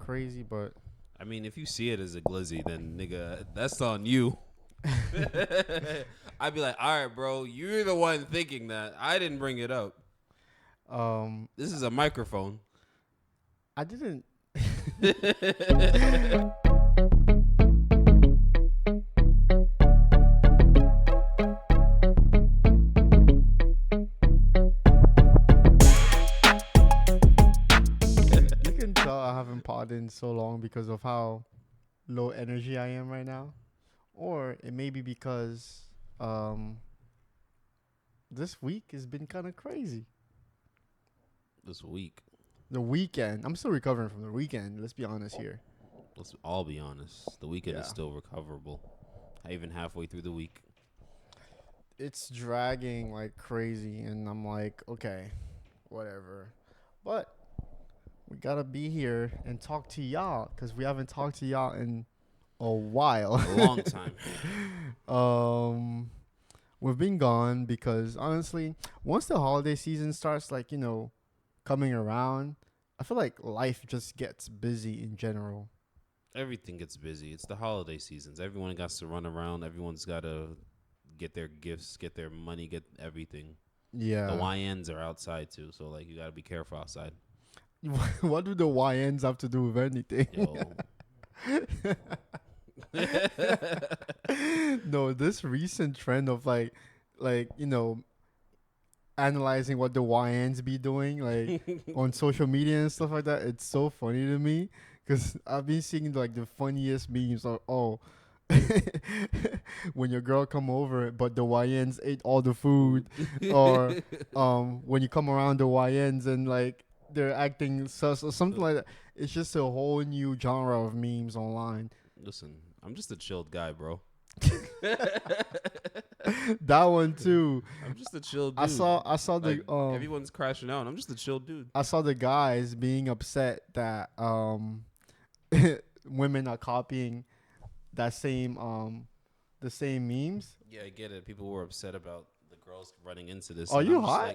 crazy, but I mean, if you see it as a glizzy, then nigga, that's on you. I'd be like, all right, bro, you're the one thinking that. I didn't bring it up. um, This is a microphone. I didn't. You can tell I haven't podded in so long because of how low energy I am right now, or it may be because um this week has been kind of crazy. This week, The weekend, I'm still recovering from the weekend. Let's be honest here. let's all be honest. The weekend is Yeah. still recoverable. Even halfway through the week. It's dragging like crazy, and I'm like, okay, whatever. But we gotta be here and talk to y'all because we haven't talked to y'all in a while. A long time. um, we've been gone because honestly, once the holiday season starts, like coming around, I feel like life just gets busy in general. Everything gets busy. It's the holiday seasons. Everyone got to run around. Everyone's got to get their gifts, get their money, get everything. Yeah. The YNs are outside too, so like you got to be careful outside. What do the YNs have to do with anything? Yo. No, this recent trend of like analyzing what the YNs be doing, like on social media and stuff like that. It's so funny to me because I've been seeing like the funniest memes of when your girl come over, but the YNs ate all the food, or when you come around the YNs and like they're acting sus or something like that. It's just a whole new genre of memes online. Listen, I'm just a chilled guy, bro. That one too. I'm just a chill dude. I saw the Like, everyone's crashing out. I'm just a chill dude. I saw the guys being upset that women are copying that same the same memes. Yeah, I get it. People were upset about the girls running into this. Are and you I'm just hot?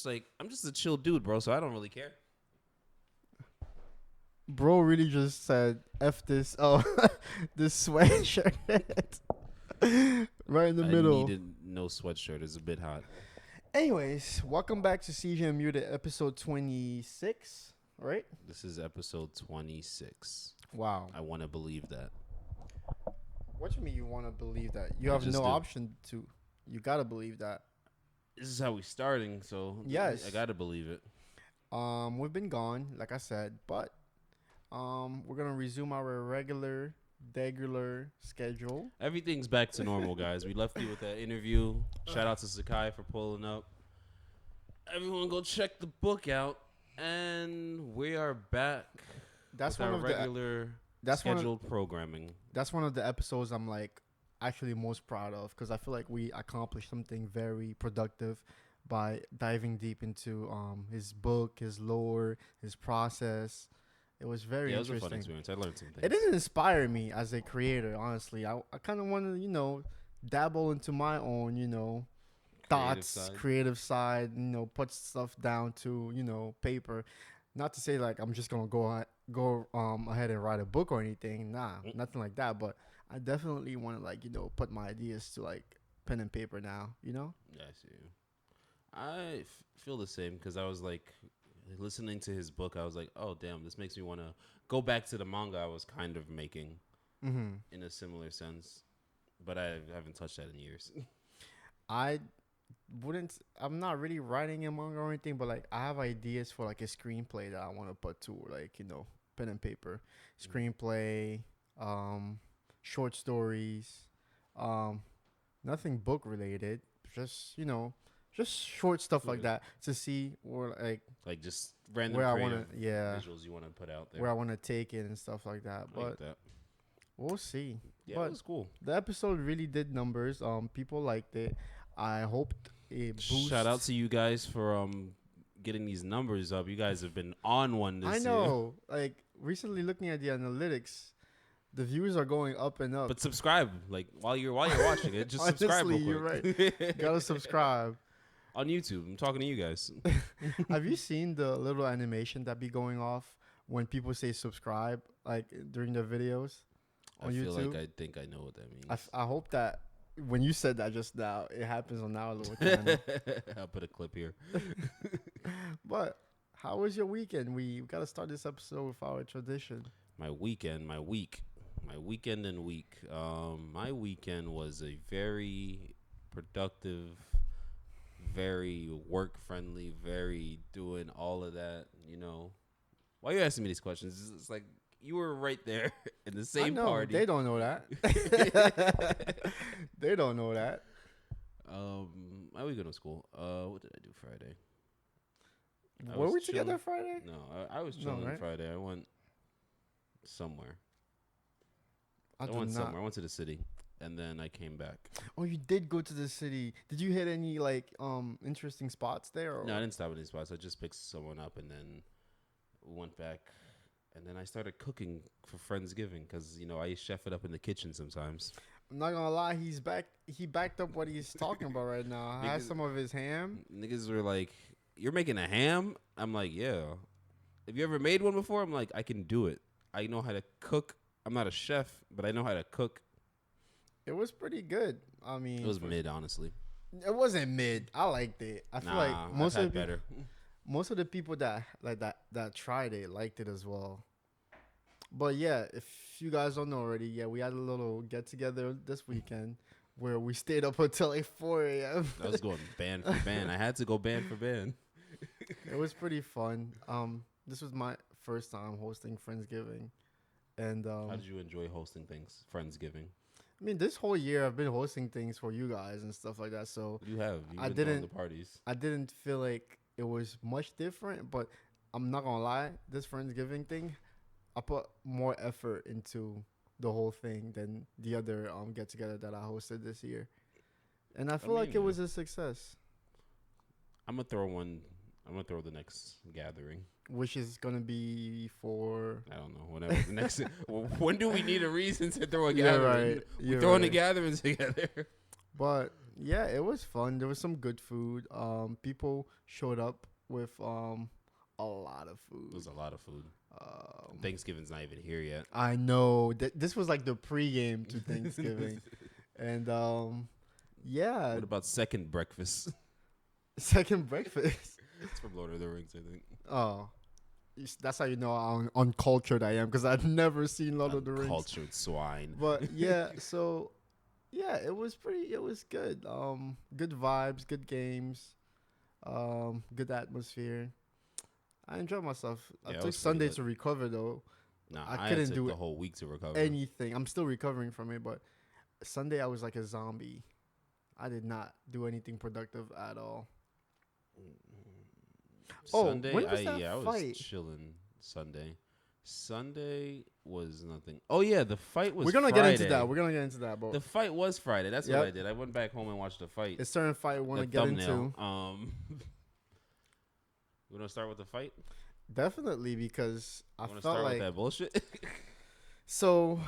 like, I'm just a chill dude, bro. So I don't really care. Bro really just said F this this sweatshirt right in the I middle. needed no sweatshirt. It's a bit hot. Anyways, welcome back to CJ Muted episode 26, right? This is episode 26. Wow. I want to believe that. What do you mean you want to believe that? You I have just no do. option to. You got to believe that. This is how we starting, so Yes. I gotta believe it. We've been gone, like I said, but we're going to resume our regular schedule. Everything's back to normal, guys. We left you with that interview. Shout out to Sakai for pulling up. Everyone go check the book out, and we are back. That's with one our of the regular that's one of, scheduled programming. that's one of the episodes I'm like actually most proud of because I feel like we accomplished something very productive by diving deep into his book, his lore, his process. It was very Yeah, it was a fun interesting. experience. I learned some things. It didn't inspire me as a creator, honestly. I kind of want to, dabble into my own, thoughts, creative side, put stuff down to, paper. Not to say like I'm just gonna go ahead and write a book or anything. Nah, nothing like that. But I definitely want to like put my ideas to like pen and paper now. Yeah, I see you. I feel the same because I was like listening to his book. I was like, oh damn, this makes me want to go back to the manga I was kind of making in a similar sense, but I haven't touched that in years. I'm not really writing a manga or anything, but like I have ideas for like a screenplay that I want to put to like pen and paper, screenplay, short stories, nothing book related, just short stuff like that to see or like just random where I creative want to visuals you want to put out there. where I want to take it and stuff like that. I like But that. we'll see. Yeah, But it was cool. the episode really did numbers. People liked it. I hoped it boosts. Shout out to you guys for getting these numbers up. You guys have been on one this I year. know. Like recently looking at the analytics, the views are going up and up. But subscribe, like while you're watching it, just subscribe real Honestly, quick. you're right. Gotta subscribe. On YouTube. I'm talking to you guys. Have you seen the little animation that be going off when people say subscribe, like during their videos on YouTube. I feel like I think I know what that means. I hope that when you said that just now, it happens on our little channel. I'll put a clip here. But how was your weekend? We got to start this episode with our tradition. My week. My weekend was a very productive, very work friendly, very doing all of that. You know, why are you asking me these questions? It's like you were right there in the same party. They don't know that. They don't know that. My weekend was cool. What did I do Friday? Were we together Friday? No, I was chilling Friday. I went somewhere. I went somewhere. I went to the city, and then I came back. Oh, you did go to the city. Did you hit any interesting spots there? Or? No, I didn't stop at any spots. I just picked someone up, and then went back, and then I started cooking for Friendsgiving because I chef it up in the kitchen sometimes. I'm not gonna lie, he's back. He backed up what he's talking about right now. I had some of his ham. Niggas were like, "You're making a ham?" I'm like, "Yeah." Have you ever made one before? I'm like, I can do it. I know how to cook. I'm not a chef, but I know how to cook. It was pretty good. I mean, it was mid, honestly. It wasn't mid. I liked it. I feel like most of the people that tried it liked it as well. But yeah, if you guys don't know already, we had a little get together this weekend where we stayed up until like 4 a.m. I was going band for band. I had to go band for band. It was pretty fun. This was my first time hosting Friendsgiving. And how did you enjoy hosting things, Friendsgiving? I mean, this whole year I've been hosting things for you guys and stuff like that. So you've been throwing the parties. I didn't feel like it was much different, but I'm not gonna lie, this Friendsgiving thing, I put more effort into the whole thing than the other get together that I hosted this year, and I feel like it was a success. I'm gonna throw the next gathering. Which is gonna be for I don't know, whatever the next. When do we need a reason to throw a gathering? Right. We're throwing a gathering together. But yeah, it was fun. There was some good food. People showed up with a lot of food. It was a lot of food. Thanksgiving's not even here yet. I know. This was like the pregame to Thanksgiving, and yeah. What about second breakfast? Second breakfast. It's from Lord of the Rings, I think. Oh. That's how you know how uncultured I am, because I've never seen Lord of the Rings. Uncultured swine. But yeah, so yeah, it was good. Good vibes, good games, good atmosphere. I enjoyed myself. I took Sunday to recover though. Nah, I couldn't do the whole week to recover. Anything. I'm still recovering from it, but Sunday I was like a zombie. I did not do anything productive at all. Sunday, when was that I fight? was chilling Sunday was nothing. Oh yeah, the fight was We're gonna Friday. get into that. But the fight was Friday. That's what I did. I went back home and watched the fight. It's certain fight we want to get into. We're gonna start with the fight. Definitely, because I felt start like with that bullshit. So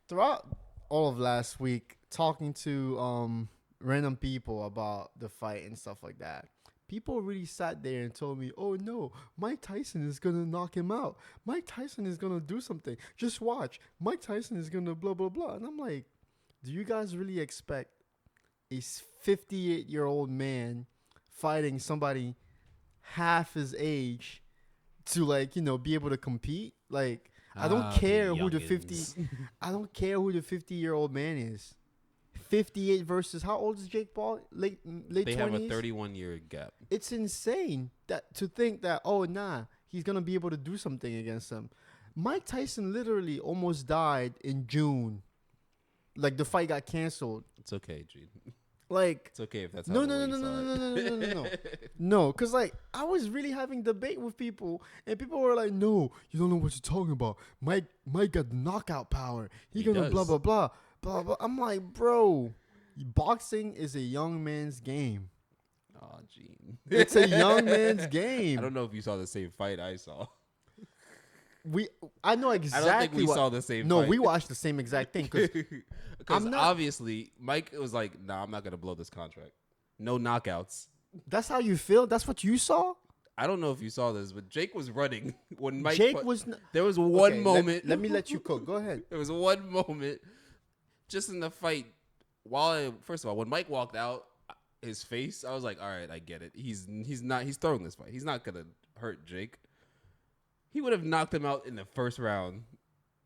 throughout all of last week, talking to random people about the fight and stuff like that, people really sat there and told me, "Oh no, Mike Tyson is gonna knock him out. Mike Tyson is gonna do something. Just watch. Mike Tyson is gonna blah blah blah." And I'm like, do you guys really expect a 58-year-old man fighting somebody half his age to be able to compete? Like, I don't care who the 50-year-old man is. 58 versus how old is Jake Paul? Late 20s. They have a 31-year gap. It's insane to think that he's gonna be able to do something against him. Mike Tyson literally almost died in June. Like, the fight got canceled. It's okay, Gene. Like, it's okay if that's no, because like I was really having debate with people, and people were like, "No, you don't know what you're talking about. Mike got knockout power. He gonna blah blah blah blah blah." I'm like, bro, boxing is a young man's game. Oh, Gene, it's a young man's game. I don't know if you saw the same fight I saw. I know exactly. I don't think we saw the same. No, fight. we watched the same exact thing because obviously Mike was like, "Nah, I'm not gonna blow this contract. No knockouts." That's how you feel. That's what you saw. I don't know if you saw this, but Jake was running when Mike. Jake was. There was one moment. Let me let you cook. Go ahead. There was one moment, just in the fight. First of all, when Mike walked out, his face, I was like, all right, I get it. He's throwing this fight. He's not gonna hurt Jake. He would have knocked him out in the first round.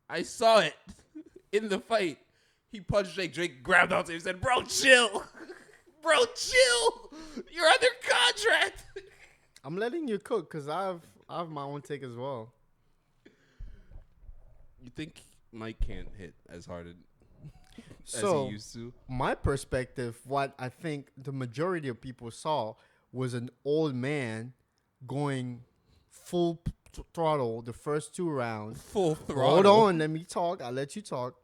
I saw it in the fight. He punched Jake. Jake grabbed onto him and said, "Bro, chill. Bro, chill. You're under contract." I'm letting you cook because I have my own take as well. You think Mike can't hit as hard as he used to? My perspective, what I think the majority of people saw was an old man going full throttle the first 2 rounds. Full throttle. Hold on, let me talk. I'll let you talk.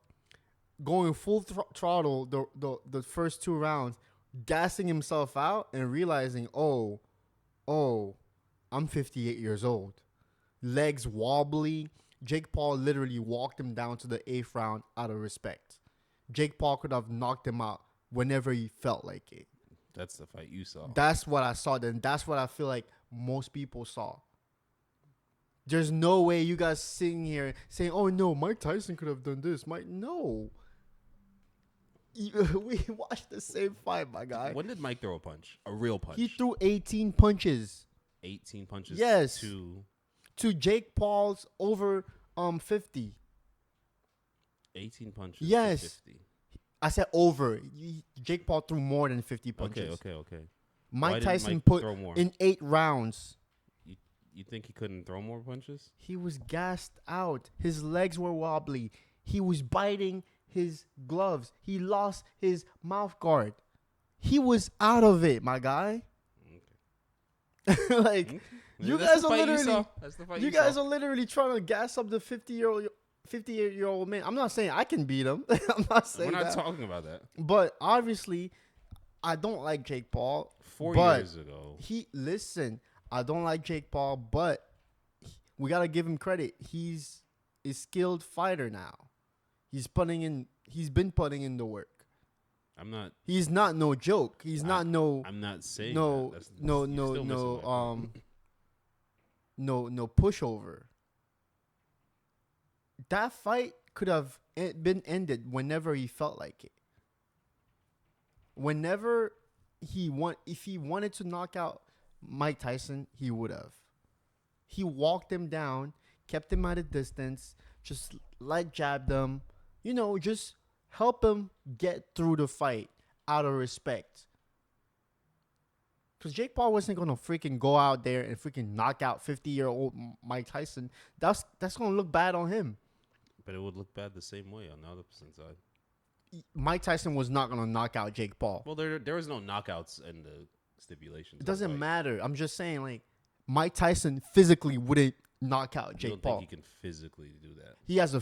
Going full throttle the first 2 rounds, gassing himself out and realizing, oh, I'm 58 years old. Legs wobbly. Jake Paul literally walked him down to the 8th round out of respect. Jake Paul could have knocked him out whenever he felt like it. That's the fight you saw. That's what I saw then. That's what I feel like most people saw. There's no way you guys sitting here saying, oh, no, Mike Tyson could have done this. No. We watched the same fight, my guy. When did Mike throw a punch? A real punch? He threw 18 punches. 18 punches? Yes. To Jake Paul's over 50. 18 punches yes. to 50. I said over. Jake Paul threw more than 50 punches. Okay. Mike Tyson put in 8 rounds. You think he couldn't throw more punches? He was gassed out. His legs were wobbly. He was biting his gloves. He lost his mouth guard. He was out of it, my guy. Okay. Like, you guys are literally, you guys are literally trying to gas up the 58-year-old man. I'm not saying I can beat him. I'm not saying that. We're not that. talking about that. But obviously, I don't like Jake Paul. 4 years ago. I don't like Jake Paul, but we got to give him credit. He's a skilled fighter now. He's been putting in the work. He's not no joke. He's not no. I'm not saying no pushover. That fight could have been ended whenever he felt like it. Whenever if he wanted to knock out Mike Tyson, he would have. He walked him down, kept him at a distance, just light jabbed him, just help him get through the fight out of respect. Because Jake Paul wasn't going to freaking go out there and freaking knock out 50-year-old Mike Tyson. That's going to look bad on him. But it would look bad the same way on the other person's side. Mike Tyson was not going to knock out Jake Paul. Well, there was no knockouts in the stipulations. It doesn't matter. I'm just saying, like, Mike Tyson physically wouldn't knock out Jake Paul. Think he can physically do that? He has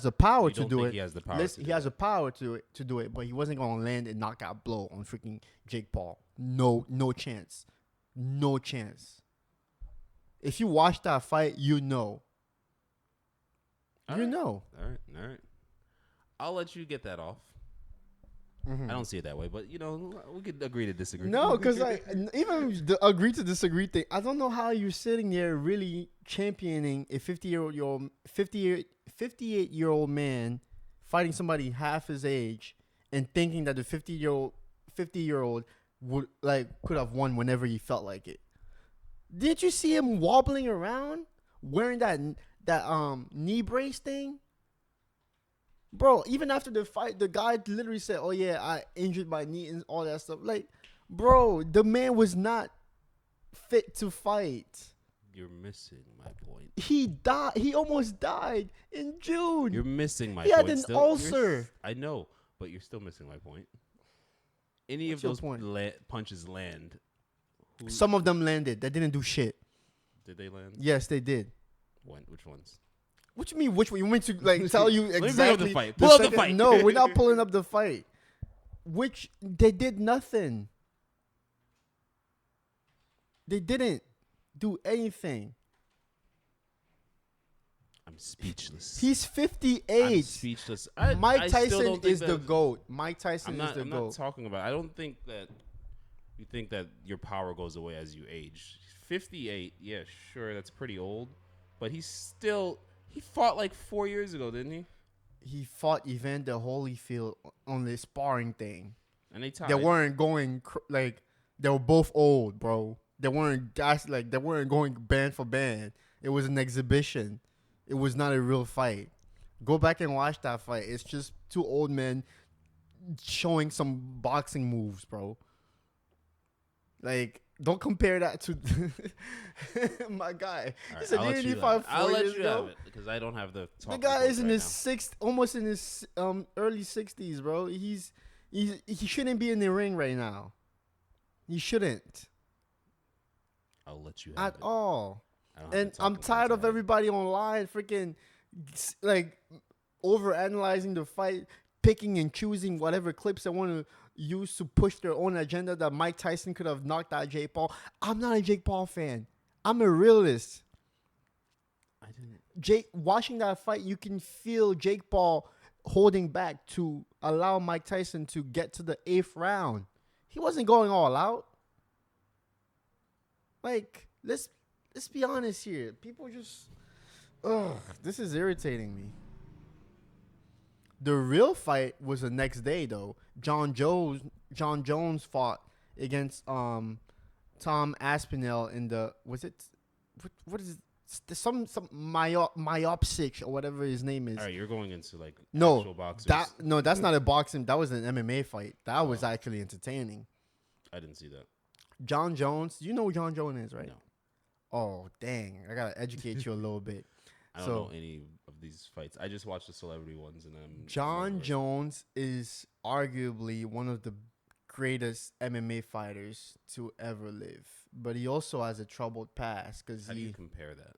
the power to do it. He has the power. He has the power to do it, but he wasn't going to land a knockout blow on freaking Jake Paul. No chance. No chance. If you watch that fight, you know. All right. I'll let you get that off. Mm-hmm. I don't see it that way, but we could agree to disagree. No, because even the agree to disagree thing, I don't know how you're sitting there really championing a 58-year-old man fighting somebody half his age and thinking that the 50-year-old would could have won whenever he felt like it. Did you see him wobbling around wearing that knee brace thing? Bro, even after the fight, the guy literally said, oh, yeah, I injured my knee and all that stuff. Like, bro, the man was not fit to fight. You're missing my point. He died. He almost died in June. You're missing my point. He had an ulcer. I know, but you're still missing my point. Any What's of those punches land? Some of them landed. They didn't do shit. Did they land? Yes, they did. Which ones? What you mean? Which one? You want me to tell you exactly? Let me bring up the fight. Pull up the fight. No, we're not pulling up the fight. Which they did nothing. They didn't do anything. I'm speechless. He's 58. I'm speechless. Mike Tyson is the GOAT. Mike Tyson is the GOAT. I'm not talking about. I don't think that you think that your power goes away as you age. 58. Yeah, sure, that's pretty old, but he fought like 4 years ago, didn't he? He fought Evander Holyfield on this sparring thing. And they tied. They weren't going like they were both old, bro. They weren't guys like they weren't going band for band. It was an exhibition. It was not a real fight. Go back and watch that fight. It's just two old men showing some boxing moves, bro. Like, don't compare that to my guy. Right, He's an 85 I'll let years you ago. have it because I don't have the. The guy is in his almost in his early 60s, bro. He shouldn't be in the ring right now. He shouldn't. I'll let you have at all. And I'm tired of everybody online freaking like over analyzing the fight, picking and choosing whatever clips they want to use to push their own agenda that Mike Tyson could have knocked out Jake Paul. I'm not a Jake Paul fan. I'm a realist. Watching that fight, you can feel Jake Paul holding back to allow Mike Tyson to get to the 8th round. He wasn't going all out. Like, let's be honest here. People just, this is irritating me. The real fight was the next day, though. John Jones fought against Tom Aspinall in the, was it, what is it? Some Myopsic or whatever his name is. All right, you're going into like actual boxers. That's not a boxing. That was an MMA fight. That was actually entertaining. I didn't see that. John Jones. You know who John Jones is, right? No. Oh, dang. I got to educate you a little bit. I don't know any of these fights. I just watched the celebrity ones. John Jones is arguably one of the greatest MMA fighters to ever live. But he also has a troubled past. How do you compare that?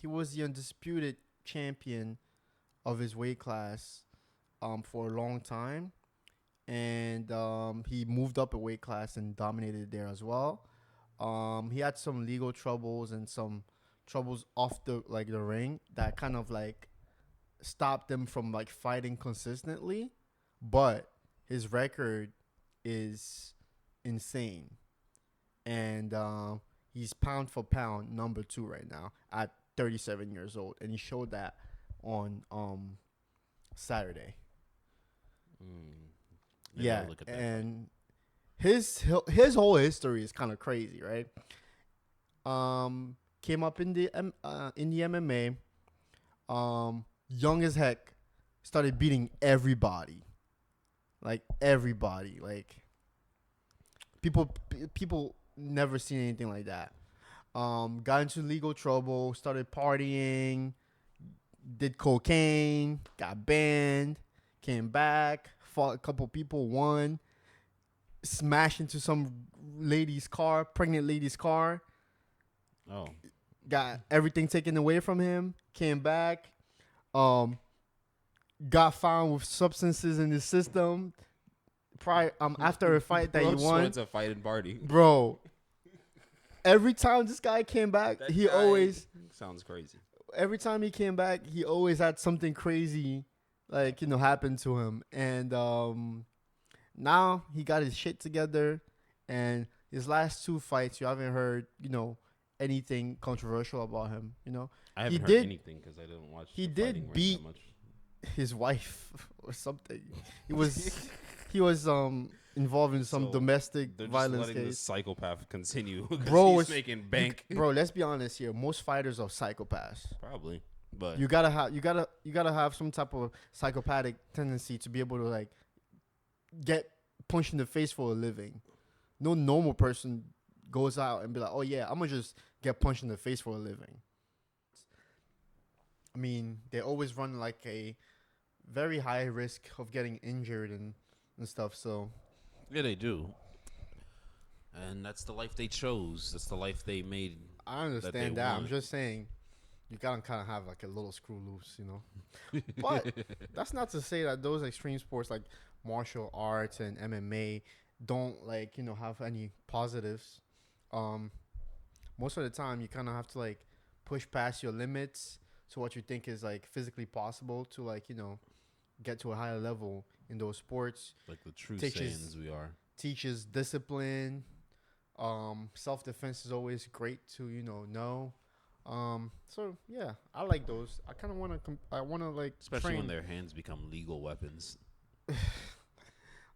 He was the undisputed champion of his weight class for a long time. And he moved up a weight class and dominated there as well. He had some legal troubles and some troubles off the ring that kind of like stopped him from like fighting consistently. But his record is insane. And he's pound for pound number 2 right now at 37 years old. And he showed that on Saturday. Yeah, and his whole history is kind of crazy, right? Came up in the MMA, young as heck, started beating everybody, like people never seen anything like that. Got into legal trouble, started partying, did cocaine, got banned, came back, fought a couple people, won, smashed into some pregnant lady's car. Oh. Got everything taken away from him, came back, got found with substances in his system. After a fight that he won. It's a fight and party. Bro, every time this guy came back, always sounds crazy. Every time he came back, he always had something crazy happen to him. And now he got his shit together, and his last 2 fights, you haven't heard, anything controversial about him, I haven't heard anything because I didn't watch. He did beat his wife or something. He was involved in some domestic violence letting case. The psychopath continue, bro. He's making bank. Bro, let's be honest here. Most fighters are psychopaths. Probably, but you gotta have some type of psychopathic tendency to be able to like get punched in the face for a living. No normal person goes out and be like, oh yeah, I'm gonna just get punched in the face for a living. I mean, they always run like a very high risk of getting injured and stuff. So yeah, they do, and that's the life they chose. That's the life they made. I understand that. I'm just saying, you gotta kind of have like a little screw loose, But that's not to say that those extreme sports like martial arts and MMA don't have any positives. Most of the time, you kind of have to like push past your limits to what you think is like physically possible to get to a higher level in those sports. Like the true Saiyans we are. Teaches discipline, Self-defense is always great to know. So yeah, I like those. I kind of want to. I want to like especially train. when their hands become legal weapons. I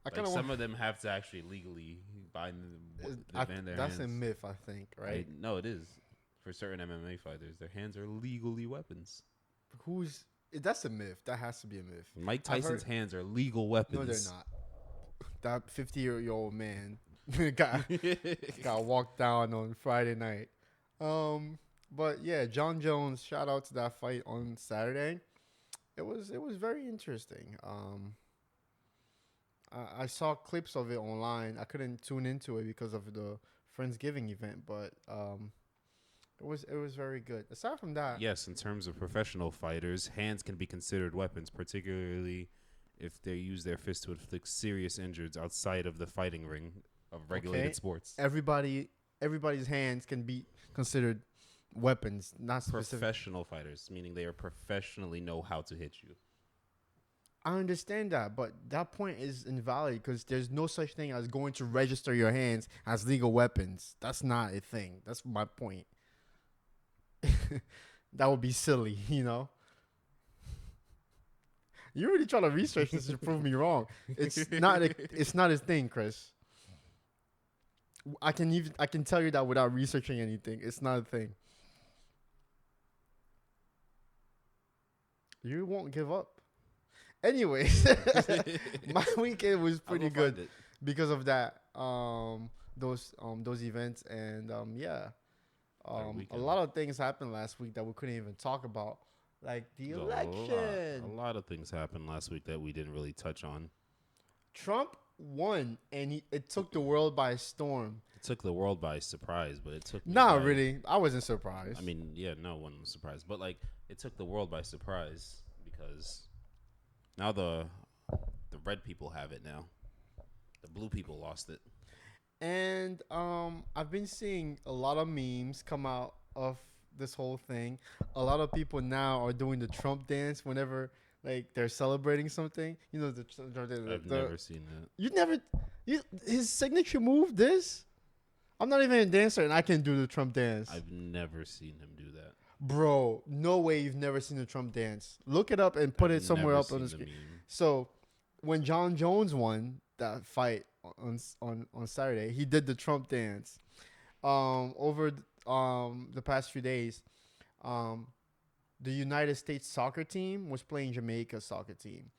Like kind of some of them have to actually legally bind their That's hands. a myth, I think. Right? No, it is. For certain MMA fighters, their hands are legally weapons. That's a myth. That has to be a myth. Mike Tyson's hands are legal weapons. No, they're not. That 50-year-old man got walked down on Friday night. But yeah, John Jones. Shout out to that fight on Saturday. It was very interesting. I saw clips of it online. I couldn't tune into it because of the Friendsgiving event, but it was very good. Aside from that, Yes, in terms of professional fighters, hands can be considered weapons, particularly if they use their fists to inflict serious injuries outside of the fighting ring of regulated sports. Everybody's hands can be considered weapons, not specific. Professional fighters, meaning they are professionally know how to hit you. I understand that, but that point is invalid because there's no such thing as going to register your hands as legal weapons. That's not a thing. That's my point. That would be silly, you know? You're really trying to research this to prove me wrong. It's not a thing, Chris. I can tell you that without researching anything. It's not a thing. You won't give up. Anyways, my weekend was pretty good because of that. Those events and yeah. A lot of things happened last week that we couldn't even talk about, like the election. A lot of things happened last week that we didn't really touch on. Trump won, and it took the world by storm. It took the world by surprise, but it took not really. I wasn't surprised. I mean, yeah, no one was surprised, but like it took the world by surprise because now the red people have it now. The blue people lost it. And I've been seeing a lot of memes come out of this whole thing. A lot of people now are doing the Trump dance whenever like they're celebrating something. You know I've never seen that. His signature move. This. I'm not even a dancer, and I can do the Trump dance. I've never seen him do that. Bro, no way you've never seen the Trump dance. Look it up and put it somewhere up on the screen. So, when John Jones won that fight on Saturday, he did the Trump dance. Over the past few days, the United States soccer team was playing Jamaica's soccer team,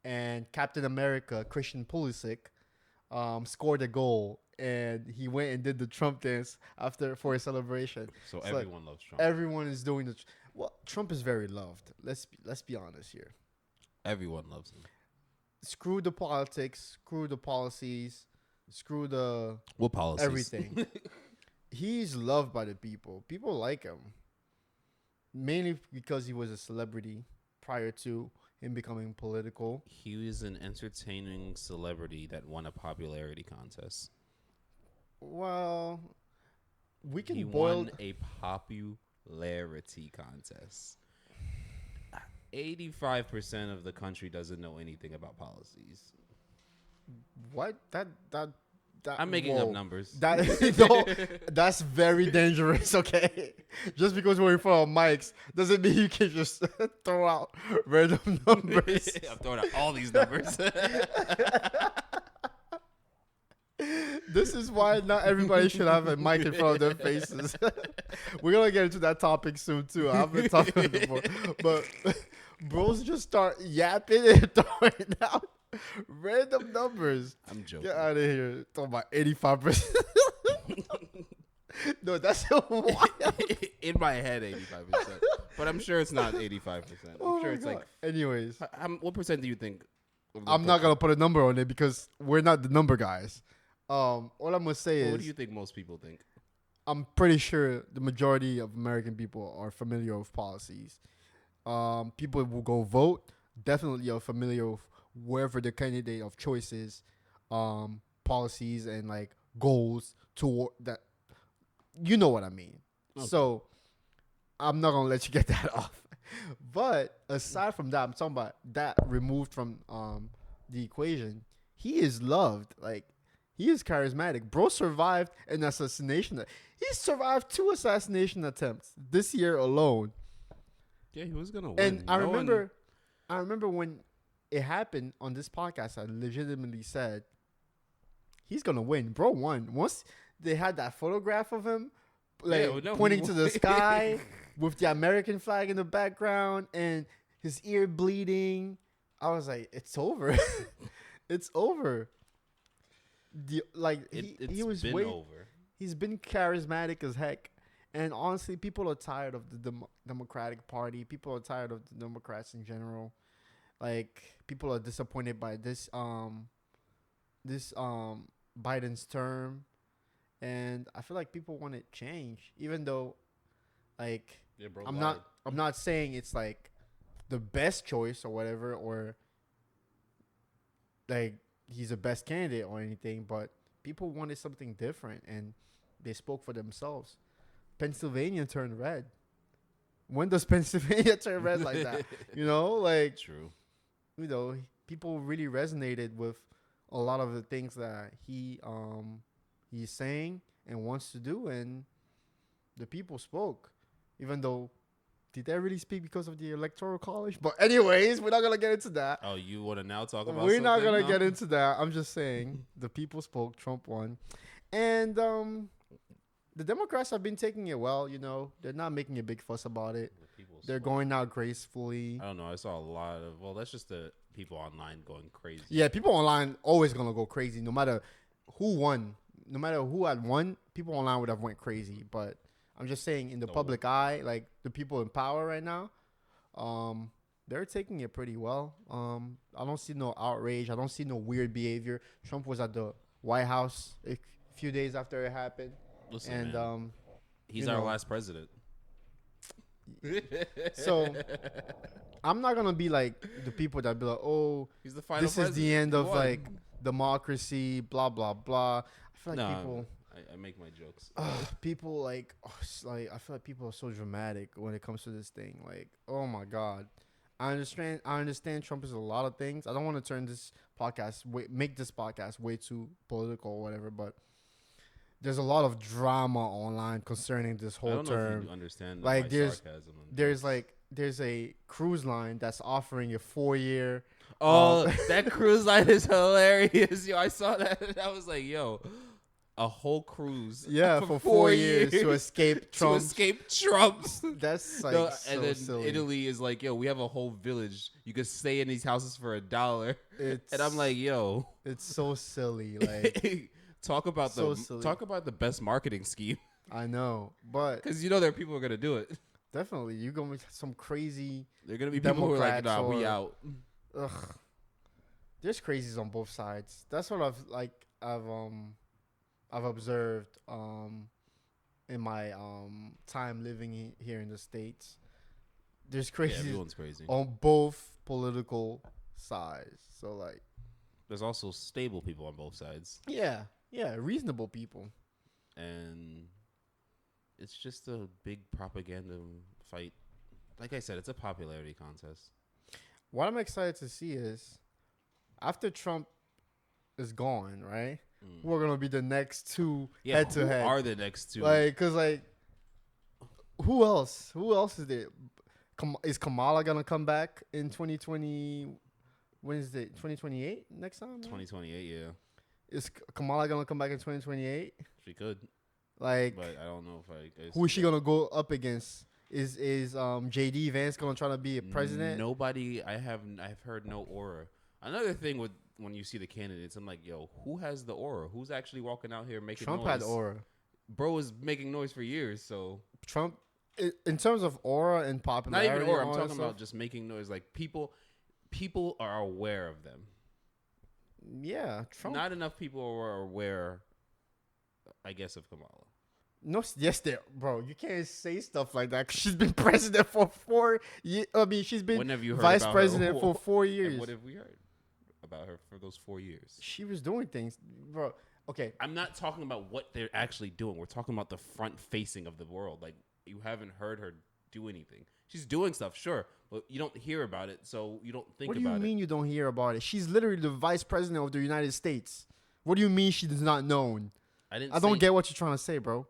and Captain America Christian Pulisic scored a goal. And he went and did the Trump dance for a celebration. So everyone loves Trump. Everyone is doing the. Well, Trump is very loved. Let's be honest here. Everyone loves him. Screw the politics. Screw the policies. Screw the. What policies? Everything. He's loved by the people. People like him. Mainly because he was a celebrity prior to him becoming political. He was an entertaining celebrity that won a popularity contest. Well, he won a popularity contest. 85% of the country doesn't know anything about policies. What? That I'm making up numbers. That's very dangerous, okay? Just because we're in front of mics doesn't mean you can just throw out random numbers. I'm throwing out all these numbers. This is why not everybody should have a mic in front of their faces. We're going to get into that topic soon, too. I've been talking about it before. But bros just start yapping and throwing out random numbers. I'm joking. Get out of here. Talking about 85%. No, that's wild. In my head, 85%. But I'm sure it's not 85%. I'm sure it's like. Anyways. What percent do you think? I'm not going to put a number on it because we're not the number guys. All I'm going to say is. What do you think most people think? I'm pretty sure the majority of American people are familiar with policies. People who go vote definitely are familiar with wherever the candidate of choice is, policies and like goals toward that. You know what I mean. Okay. So I'm not gonna let you get that off. But aside from that, I'm talking about that removed from the equation. He is loved. Like He is charismatic. Bro survived an assassination. He survived 2 assassination attempts this year alone. Yeah, he was gonna win. And I remember when it happened on this podcast, I legitimately said he's gonna win. Bro won. Once they had that photograph of him, pointing to the sky with the American flag in the background and his ear bleeding, I was like, it's over. It's over. He was way over. He's been charismatic as heck, and honestly, people are tired of the Democratic Party. People are tired of the Democrats in general. Like, people are disappointed by this Biden's term, and I feel like people want it change. Even though, like, yeah, bro, I'm not saying it's like the best choice or whatever, or like he's the best candidate or anything, but people wanted something different, and they spoke for themselves. Pennsylvania turned red. When does Pennsylvania turn red like that? You know, like, true. You know, people really resonated with a lot of the things that he's saying and wants to do, and the people spoke. Even though, did they really speak because of the Electoral College? But anyways, we're not gonna get into that. Oh, you want to now talk about? We're not gonna get into that. I'm just saying the people spoke. Trump won, and the Democrats have been taking it well. You know, they're not making a big fuss about it. They're going out gracefully. I don't know. I saw a lot of. Well, that's just the people online going crazy. Yeah, people online always gonna go crazy, no matter who won. No matter who had won, people online would have went crazy. But I'm just saying, in the public eye, like the people in power right now, they're taking it pretty well. I don't see no outrage. I don't see no weird behavior. Trump was at the White House a few days after it happened. Listen, and man, he's our last president. So I'm not gonna be like the people that be like, oh, he's the final this president. is the end of like democracy, blah blah blah. I feel like people. I make my jokes. People like I feel like people are so dramatic when it comes to this thing. Like, oh my god, I understand Trump is a lot of things. I don't want to turn this podcast make this podcast way too political or whatever, but there's a lot of drama online concerning this whole term. Know if you understand like there's a cruise line that's offering a 4-year. Oh, that cruise line is hilarious. Yo, I saw that and I was like, yo, a whole cruise. Yeah, for 4 years to escape Trump. That's like and then silly. Italy is like, yo, we have a whole village. You could stay in these houses for $1. And I'm like, yo, it's so silly. Like. Talk about the best marketing scheme. I know, but because you know there are people who are gonna do it. Definitely, you're gonna be some crazy. They're gonna be people who are like, nah, we out. Ugh. There's crazies on both sides. That's what I've observed in my time living here in the States. There's crazy. Yeah, everyone's crazy on both political sides. So like, there's also stable people on both sides. Yeah, reasonable people. And it's just a big propaganda fight. Like I said, it's a popularity contest. What I'm excited to see is after Trump is gone, right? Who are going to be the next two head to head? Who are the next two? Like, cause like, who else? Who else is there? Is Kamala going to come back in 2020? When is it? 2028 next time? Right? 2028, yeah. Is Kamala gonna come back in 2028? She could. Like, but I don't know if I. Who is she gonna go up against? Is JD Vance gonna try to be a president? Nobody. I've heard no aura. Another thing with when you see the candidates, I'm like, yo, who has the aura? Who's actually walking out here making Trump noise? Trump had aura. Bro was making noise for years, so Trump, in terms of aura and popularity, not even aura. I'm talking about just making noise. Like people are aware of them. Yeah, Trump. Not enough people are aware, I guess, of Kamala. No, yes, bro. You can't say stuff like that. 'Cause she's been president for 4 years. I mean, she's been vice president for 4 years. And what have we heard about her for those 4 years? She was doing things, bro. Okay, I'm not talking about what they're actually doing. We're talking about the front facing of the world. Like, you haven't heard her do anything. She's doing stuff, sure, but you don't hear about it, so you don't think about it. What do you mean you don't hear about it? She's literally the vice president of the United States. What do you mean she's not known? I don't get what you're trying to say, bro.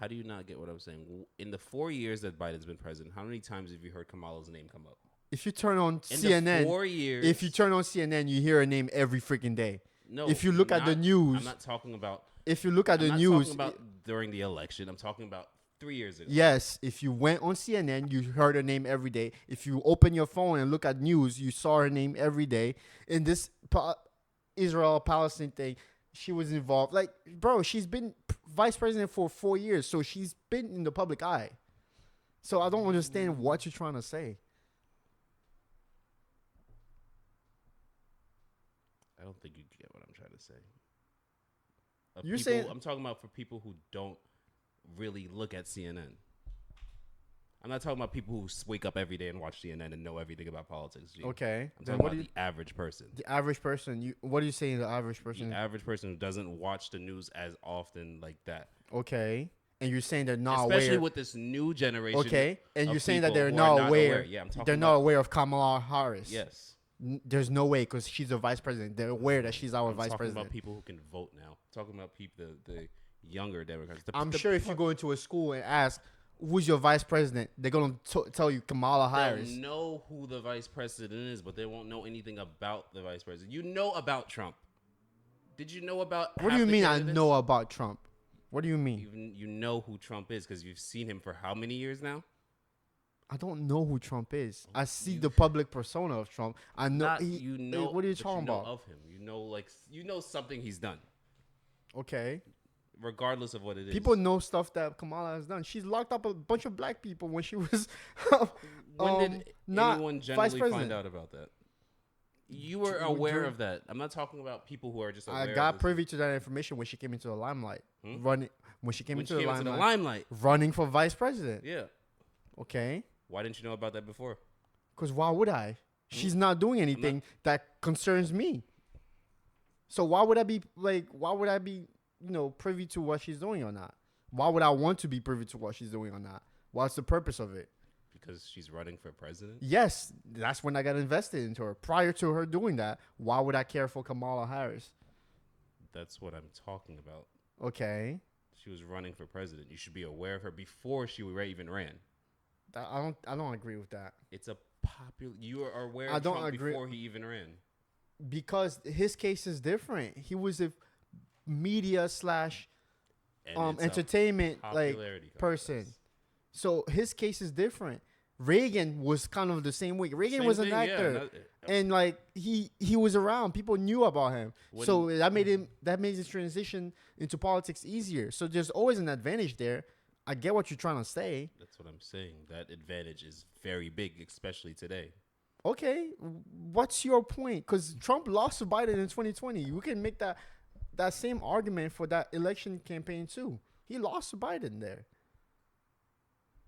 How do you not get what I'm saying? In the 4 years that Biden's been president, how many times have you heard Kamala's name come up? If you turn on In CNN, the 4 years, if you turn on CNN, you hear her name every freaking day. No. If you look at the news, I'm not talking about. If you look at the I'm not news, talking about during the election. I'm talking about 3 years ago. Yes, if you went on CNN, you heard her name every day. If you open your phone and look at news, you saw her name every day. In this Israel-Palestine thing, she was involved. Like, bro, she's been vice president for 4 years, so she's been in the public eye. So I don't understand what you're trying to say. I don't think you get what I'm trying to say. Saying I'm talking about for people who don't really look at CNN. I'm not talking about people who wake up every day and watch CNN and know everything about politics. Okay. I'm talking about the average person. The average person. What are you saying? The average person. The average person who doesn't watch the news as often like that. Okay. And you're saying they're not aware. Especially aware. with this new generation. Okay. And you're saying that they're not aware. Yeah, I'm talking they're not aware of Kamala Harris. Yes. There's no way because she's a vice president. They're aware that she's our vice president. I'm talking about people who can vote now. I'm talking about people, the younger Democrats. I'm sure if you go into a school and ask, who's your vice president, they're going to tell you Kamala Harris. They'll know who the vice president is, but they won't know anything about the vice president. You know about Trump. Did you know about What do you mean I know about Trump? What do you mean? You know who Trump is because you've seen him for how many years now? I don't know who Trump is. I see the public persona of Trump. I know. What are you talking about? Of him, you know something he's done. Okay. Regardless of what it is, people know stuff that Kamala has done. She's locked up a bunch of black people when she was. When did anyone generally find out about that? You were aware of that. I'm not talking about people who are just aware. I got privy to that information when she came into the limelight. When she came into the limelight, running for vice president. Yeah. Okay. Why didn't you know about that before? Because why would I? She's not doing anything that concerns me. So why would I be privy to what she's doing or not? Why would I want to be privy to what she's doing or not? What's the purpose of it? Because she's running for president? Yes. That's when I got invested into her. Prior to her doing that, why would I care for Kamala Harris? That's what I'm talking about. Okay. She was running for president. You should be aware of her before she even ran. I don't agree with that. It's a popular. You are aware of Trump before he even ran. Because his case is different. He was a media / entertainment person. So his case is different. Reagan was kind of the same way. Reagan was an actor, and he was around. People knew about him, so that made his transition into politics easier. So there's always an advantage there. I get what you're trying to say. That's what I'm saying. That advantage is very big, especially today. Okay, what's your point? Because Trump lost to Biden in 2020. You can make that same argument for that election campaign too. He lost to Biden there.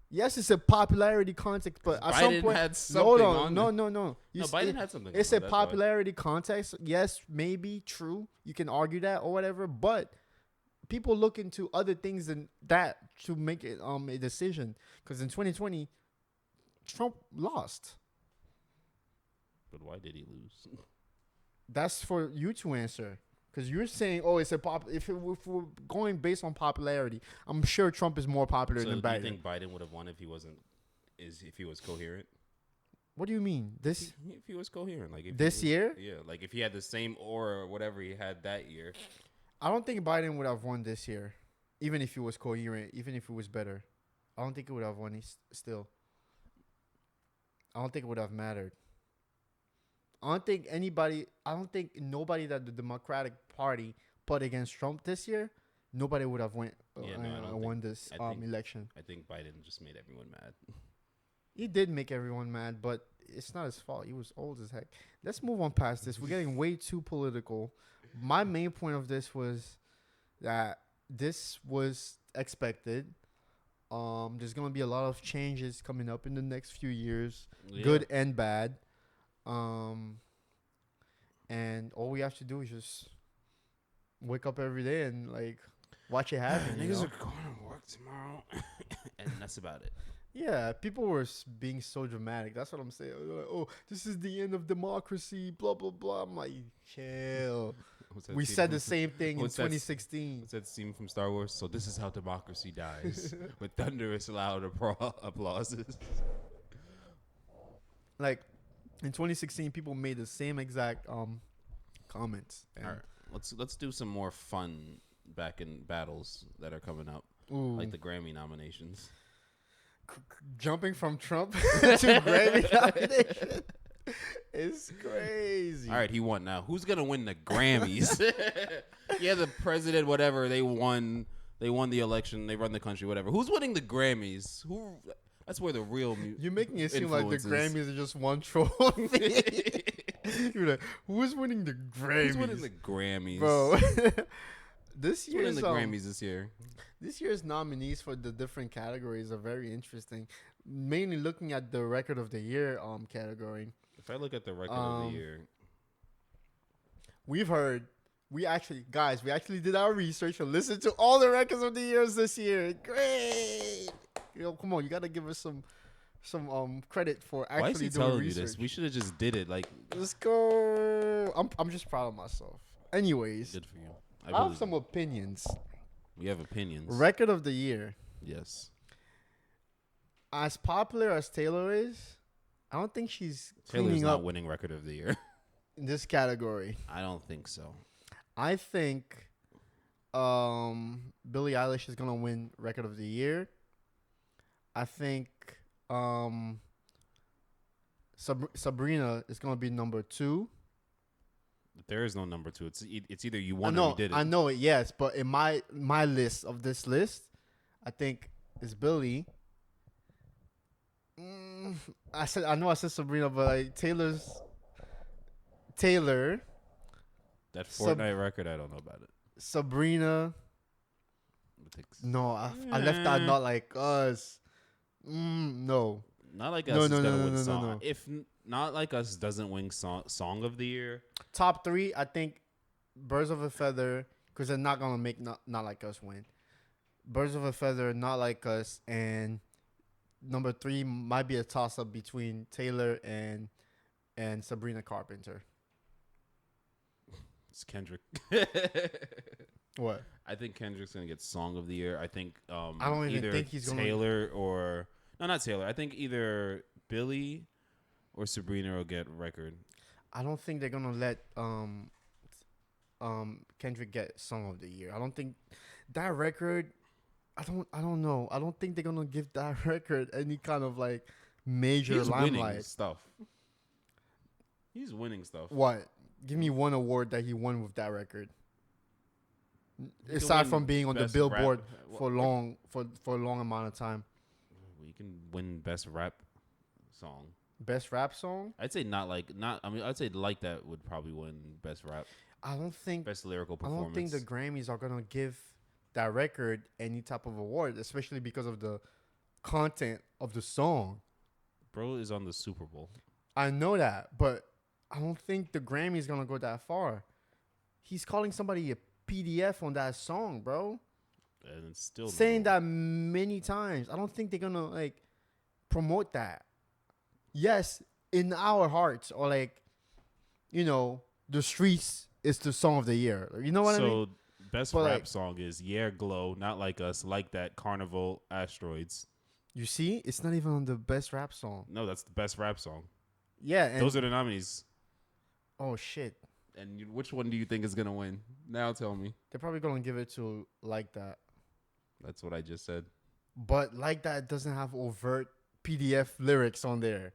Yes, it's a popularity context, but at some point, had something on no. Biden had something. It's a popularity context. Yes, maybe true. You can argue that or whatever, but people look into other things than that to make it a decision. Because in 2020, Trump lost. But why did he lose? That's for you to answer. Because you're saying, oh, it's if we're going based on popularity, I'm sure Trump is more popular than Biden. Do you think Biden would have won if he was coherent? What do you mean? If he was coherent, this year? Yeah, like if he had the same aura or whatever he had that year. I don't think Biden would have won this year, even if he was coherent, even if it was better. I don't think it would have won still. I don't think it would have mattered. I don't think nobody that the Democratic Party put against Trump this year, nobody would have won this election. I think Biden just made everyone mad. He did make everyone mad, but it's not his fault. He was old as heck. Let's move on past this. We're getting way too political. My main point of this was that this was expected. There's going to be a lot of changes coming up in the next few years, good and bad. And all we have to do is just wake up every day and watch it happen. Niggas are going to work tomorrow, and that's about it. Yeah, people were being so dramatic. That's what I'm saying. Like, oh, this is the end of democracy. Blah blah blah. I'm like, chill. We said the same thing in what's that 2016. What's that scene from Star Wars? So this is how democracy dies, with thunderous loud applauses. Like in 2016, people made the same exact comments. All right, let's do some more fun back in battles that are coming up, Ooh. like the Grammy nominations. Jumping from Trump to Grammy nomination. It's crazy. All right, he won. Now, who's gonna win the Grammys? Yeah, the president, whatever. They won. They won the election. They run the country, whatever. Who's winning the Grammys? Who? That's where the real. You're making it seem like the Grammys are just one trophy. You're like, who's winning the Grammys? Who's winning the Grammys, bro? This who's winning year's the Grammys this year. This year's nominees for the different categories are very interesting. Mainly looking at the record of the year category. If I look at the record of the year, we actually did our research and listened to all the records of the years this year. Great. Come on, you gotta give us some credit for actually why is he doing telling research. you this? We should have just did it. Like, let's go. I'm just proud of myself. Anyways, good for you. I have some opinions. We have opinions. Record of the year. Yes. As popular as Taylor is, I don't think she's Taylor's not up winning record of the year. in this category. I don't think so. I think Billie Eilish is gonna win record of the year. I think Sabrina is gonna be number 2. There is no number 2. It's either you won or you did it. I know it, yes, but in my list of this list, I think it's Billie. I know I said Sabrina, but like Taylor. That Fortnite record, I don't know about it. Sabrina. No, I left out Not Like Us. No. Not Like Us is gonna win song. No. If Not Like Us doesn't win song of the year, top 3, I think Birds of a Feather, because they're not gonna make Not Like Us win. Birds of a Feather, Not Like Us, and number 3 might be a toss up between Taylor and Sabrina Carpenter. It's Kendrick. What? I think Kendrick's gonna get song of the year. I think I don't even think he's gonna Taylor or no, not Taylor. I think either Billie or Sabrina will get record. I don't think they're gonna let Kendrick get song of the year. I don't think that record. I don't know. I don't think they're gonna give that record any kind of like major limelight. Winning stuff. He's winning stuff. What? Give me one award that he won with that record. Aside from being on the Billboard for a long amount of time. We can win best rap song. Best rap song? I'd say I'd say Like That would probably win best rap. I don't think best lyrical performance. I don't think the Grammys are gonna give that record any type of award, especially because of the content of the song. Bro is on the Super Bowl. I know that, but I don't think the Grammy's gonna go that far. He's calling somebody a PDF on that song, bro. And it's still saying that many times. I don't think they're gonna like promote that. Yes, in our hearts, or like, the streets is the song of the year. You know what I mean? So best rap song is Yeah Glow, Not Like Us, Like That, Carnival, Asteroids. You see, it's not even on the best rap song. No, that's the best rap song. Yeah, and those are the nominees. Oh shit! And which one do you think is gonna win? Now tell me. They're probably gonna give it to Like That. That's what I just said. But Like That doesn't have overt PDF lyrics on there,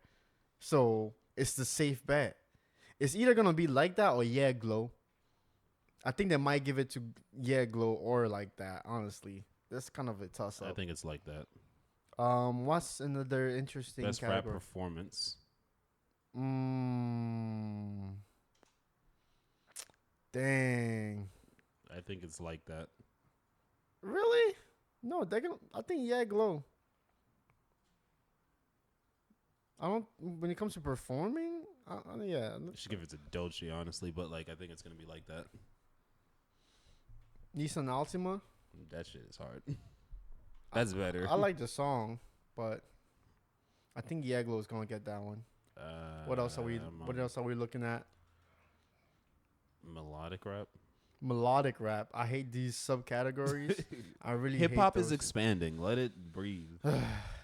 so it's the safe bet. It's either gonna be Like That or Yeah Glow. I think they might give it to Yeah Glow or Like That. Honestly, that's kind of a toss up. I think it's Like That. What's another interesting best category? rap performance? Dang. I think it's Like That. Really? No, they're gonna. I think Yeah Glow. I don't. When it comes to performing, yeah. I should give it to Dolce, honestly, but like I think it's gonna be Like That. Nissan Altima. That shit is hard. That's better. I like the song, but I think Yeah Glow is gonna get that one. What else are we looking at? Melodic rap. Melodic rap. I hate these subcategories. I really Hip hate hop is those. expanding. Let it breathe.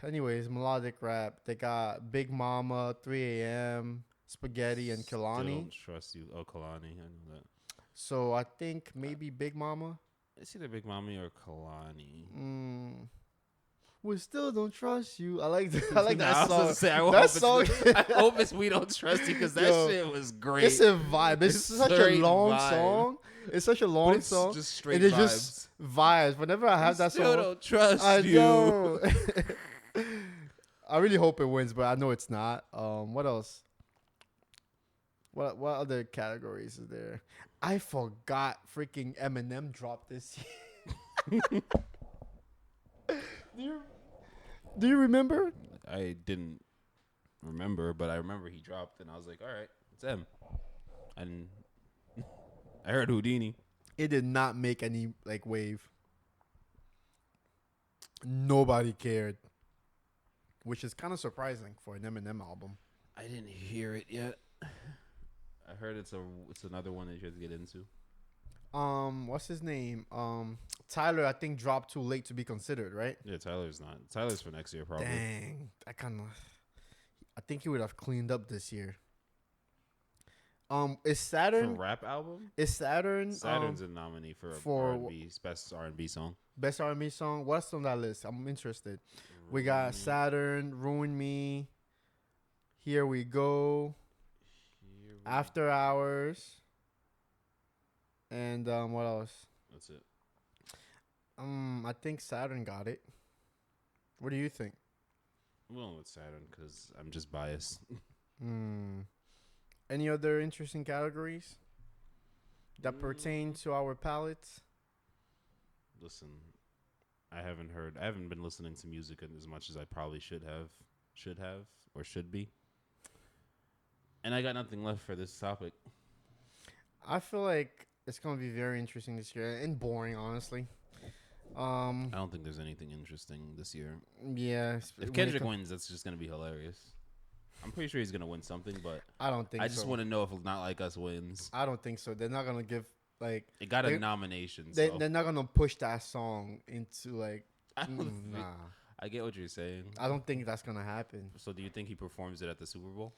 Anyways, melodic rap. They got Big Mama, 3 a.m., Spaghetti, and Still Kalani. don't trust you. Oh, Kalani. I know that. So I think maybe Big Mama. It's either Big Mommy or Kalani. We still don't trust you. I like I like Nah, that song. I was gonna say, That song. I hope it's We Don't Trust You because that Yo, shit was great. It's a vibe. It's such a straight long vibe. song. It's such a But long it's song. just straight And it's vibes. just vibes. Whenever I have that Still song, don't trust I you. know. I really hope it wins, but I know it's not. What else? What other categories is there? I forgot freaking Eminem dropped this year. Do you remember? I didn't remember, but I remember he dropped, and I was like, all right, it's him. And I heard Houdini. It did not make any like wave. Nobody cared, which is kind of surprising for an Eminem album. I didn't hear it yet. I heard it's another one that you have to get into. What's his name? Tyler, I think dropped too late to be considered, right? Yeah, Tyler's not. Tyler's for next year probably. Dang, I think he would have cleaned up this year. Is For Saturn? rap album? Is Saturn? Saturn's a nominee for R&B, best R&B song. Best R&B song. What's on that list? I'm interested. We got Saturn, Ruin Me, Here We Go, After Hours, and what else? That's it. I think Saturn got it. What do you think? I'm going with Saturn because I'm just biased. Any other interesting categories that pertain to our palettes? Listen, I haven't been listening to music as much as I probably should be. And I got nothing left for this topic. I feel like it's gonna be very interesting this year and boring, honestly. I don't think there's anything interesting this year. Yeah. If Kendrick wins, that's just gonna be hilarious. I'm pretty sure he's gonna win something, but I don't think so. I just want to know if Not Like Us wins. I don't think so. They're not gonna give like It got a nomination. They're not gonna push that song into like nah. I get what you're saying. I don't think that's gonna happen. So do you think he performs it at the Super Bowl?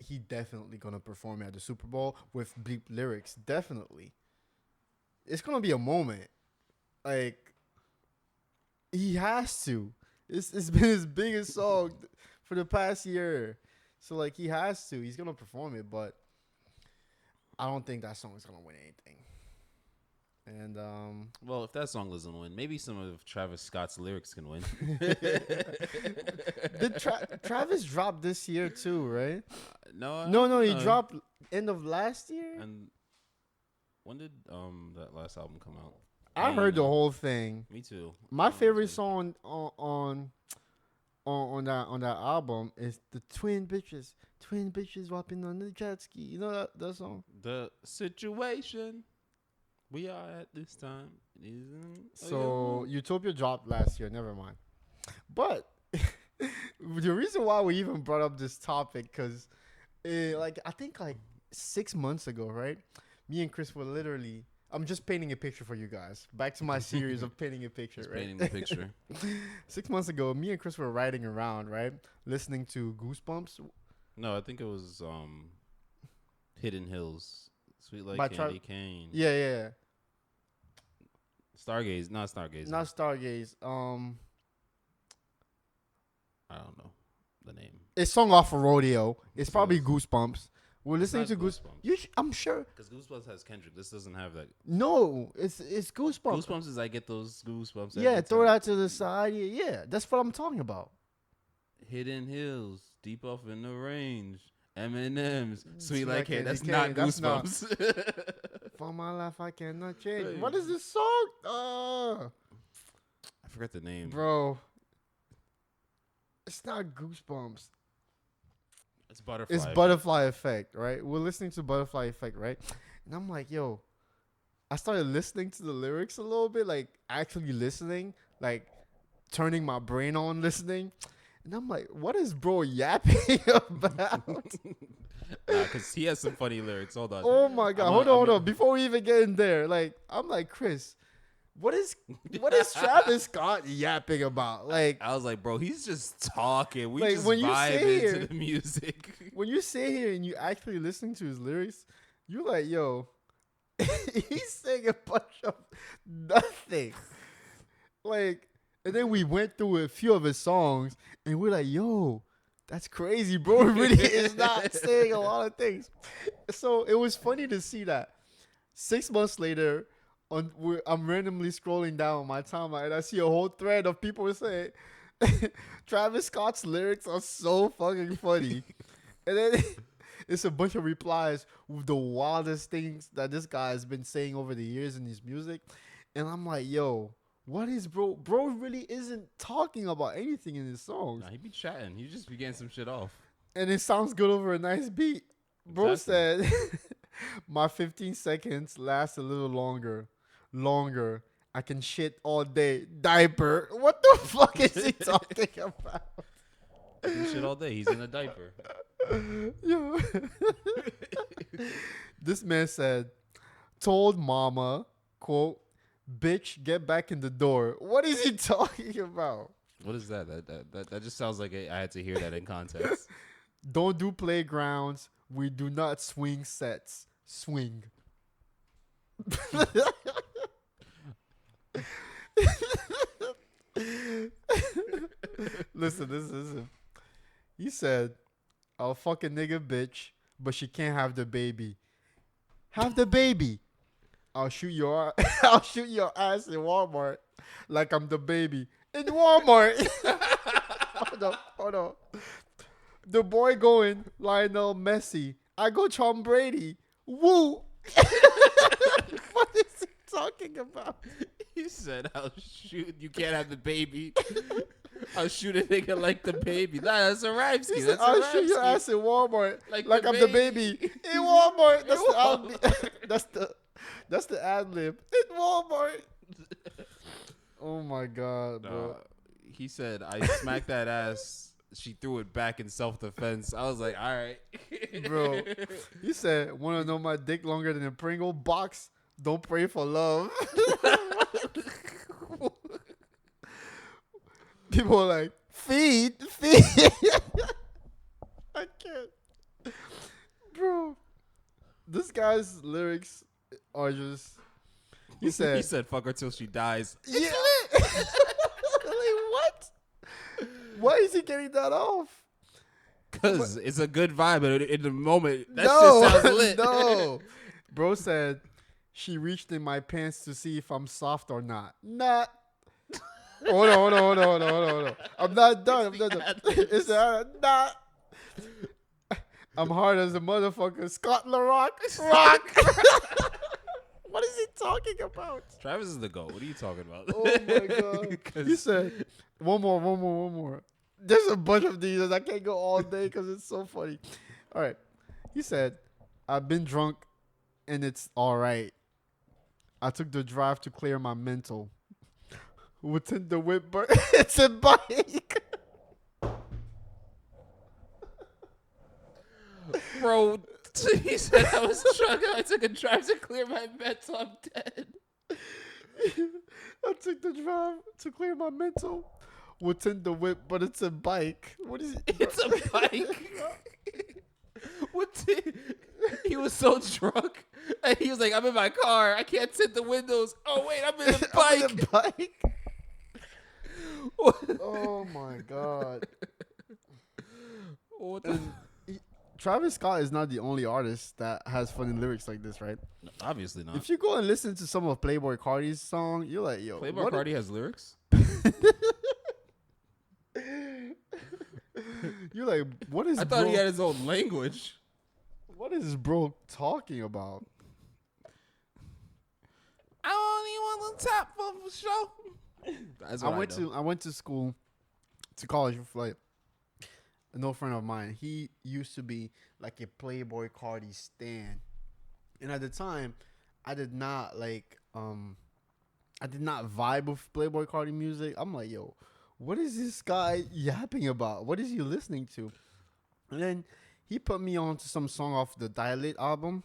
He definitely gonna perform at the Super Bowl with bleep lyrics. Definitely. It's gonna be a moment. Like he has to. It's been his biggest song for the past year. So like he has to. He's gonna perform it, but I don't think that song is gonna win anything. And well, if that song doesn't win, maybe some of Travis Scott's lyrics can win. Did Travis drop this year too, right? No. He dropped end of last year. And when did that last album come out? I heard the whole thing. Me too. My favorite song on that album is the Twin Bitches walking on the jet ski. You know that song? The situation we are at this time isn't. So Utopia dropped last year. Never mind. But the reason why we even brought up this topic, because I think 6 months ago, right? Me and Chris were literally. I'm just painting a picture for you guys. Back to my series of painting a picture, right? Painting the picture. 6 months ago, me and Chris were riding around, right? Listening to Goosebumps. No, I think it was Hidden Hills. Sweet Like By Candy Cane. Yeah. Stargaze. Not Stargaze. Not Stargaze. I don't know the name. It's song off of Rodeo. It's probably Goosebumps. We're listening to Goosebumps. I'm sure. Because Goosebumps has Kendrick. This doesn't have that. No, it's Goosebumps. Goosebumps is I get those goosebumps. Yeah, throw that to the side. Yeah, that's what I'm talking about. Hidden Hills, Deep Off in the Range, M&M's, Sweet Like Candy. That's Cane. not Goosebumps. For my life, I cannot change. Hey. What is this song? I forgot the name. Bro, it's not Goosebumps. It's Butterfly. It's Butterfly Effect, right? We're listening to Butterfly Effect, right? And I'm like, yo, I started listening to the lyrics a little bit, like actually listening, like turning my brain on listening. And I'm like, what is bro yapping about? Nah, because he has some funny lyrics. Hold on. Oh my god, hold on. Before we even get in there, like I'm like Chris, what is Travis Scott yapping about? Like I was like, bro, he's just talking. We like, just when you vibe say into here- the music. when you sit here and you actually listening to his lyrics, you're like, yo, he's saying a bunch of nothing. Like, and then we went through a few of his songs, and we're like, yo, that's crazy, bro. It really is not saying a lot of things. So it was funny to see that. 6 months later, I'm randomly scrolling down my timeline, and I see a whole thread of people saying, Travis Scott's lyrics are so fucking funny. And then it's a bunch of replies with the wildest things that this guy has been saying over the years in his music. And I'm like, yo, what is bro? Bro really isn't talking about anything in his songs. Nah, he be chatting. He just be getting some shit off. And it sounds good over a nice beat. Bro Exactly. said, my 15 seconds last a little longer. Longer. I can shit all day. Diaper. What the fuck is he talking about? He do shit all day. He's in a diaper. Yo. This man said, told mama, quote, bitch, get back in the door. What is he talking about? What is that? That just sounds like I had to hear that in context. Don't do playgrounds. We do not swing sets. Swing. Listen. He said, I'll fuck a nigga bitch, but she can't have the baby. Have the baby. I'll shoot your I'll shoot your ass in Walmart like I'm the baby. In Walmart. Hold on. The boy going Lionel Messi. I go Tom Brady. Woo. What is he talking about? He said, I'll shoot. You can't have the baby. I'll shoot a nigga like the baby. Nah, that's a rhyme scheme. That's I'll a rhyme shoot your scheme. ass in Walmart like the I'm the baby. In Walmart. That's the ad lib. In Walmart. Oh my god, bro. He said, I smacked that ass. She threw it back in self-defense. I was like, all right. Bro, he said, want to know my dick longer than a Pringle box? Don't pray for love. People are like, feed. I can't. Bro, this guy's lyrics are just, he said, fuck her till she dies. yeah. Like, what? Why is he getting that off? Because it's a good vibe. And in the moment, that No, shit sounds lit. no. Bro said, she reached in my pants to see if I'm soft or not. Not. Hold on. I'm not done. It's not. I'm hard as a motherfucker. Scott LaRock. Rock. What is he talking about? Travis is the GOAT. What are you talking about? Oh my god. He said, one more. There's a bunch of these and I can't go all day because it's so funny. All right. He said, I've been drunk and it's all right. I took the drive to clear my mental. Within the whip, but it's a bike. Bro, he said I was drunk. I took a drive to clear my mental. I'm dead. I took the drive to clear my mental. Within the whip, but it's a bike. What is it? It's a bike. He was so drunk. And he was like, I'm in my car. I can't tint the windows. Oh, wait, I'm in a bike. I'm in a bike. Oh, my God. What the? Travis Scott is not the only artist that has funny lyrics like this, right? Obviously not. If you go and listen to some of Playboi Carti's song, you're like, yo. Playboi Carti has lyrics? You're like, what is I thought he had his own language. What is bro talking about? I only want the top for sure. That's what I went to school, to college with like an old friend of mine. He used to be like a Playboi Carti stan, and at the time, I did not vibe with Playboi Carti music. I'm like, yo, what is this guy yapping about? What is he listening to? And then he put me on to some song off the Dilate album,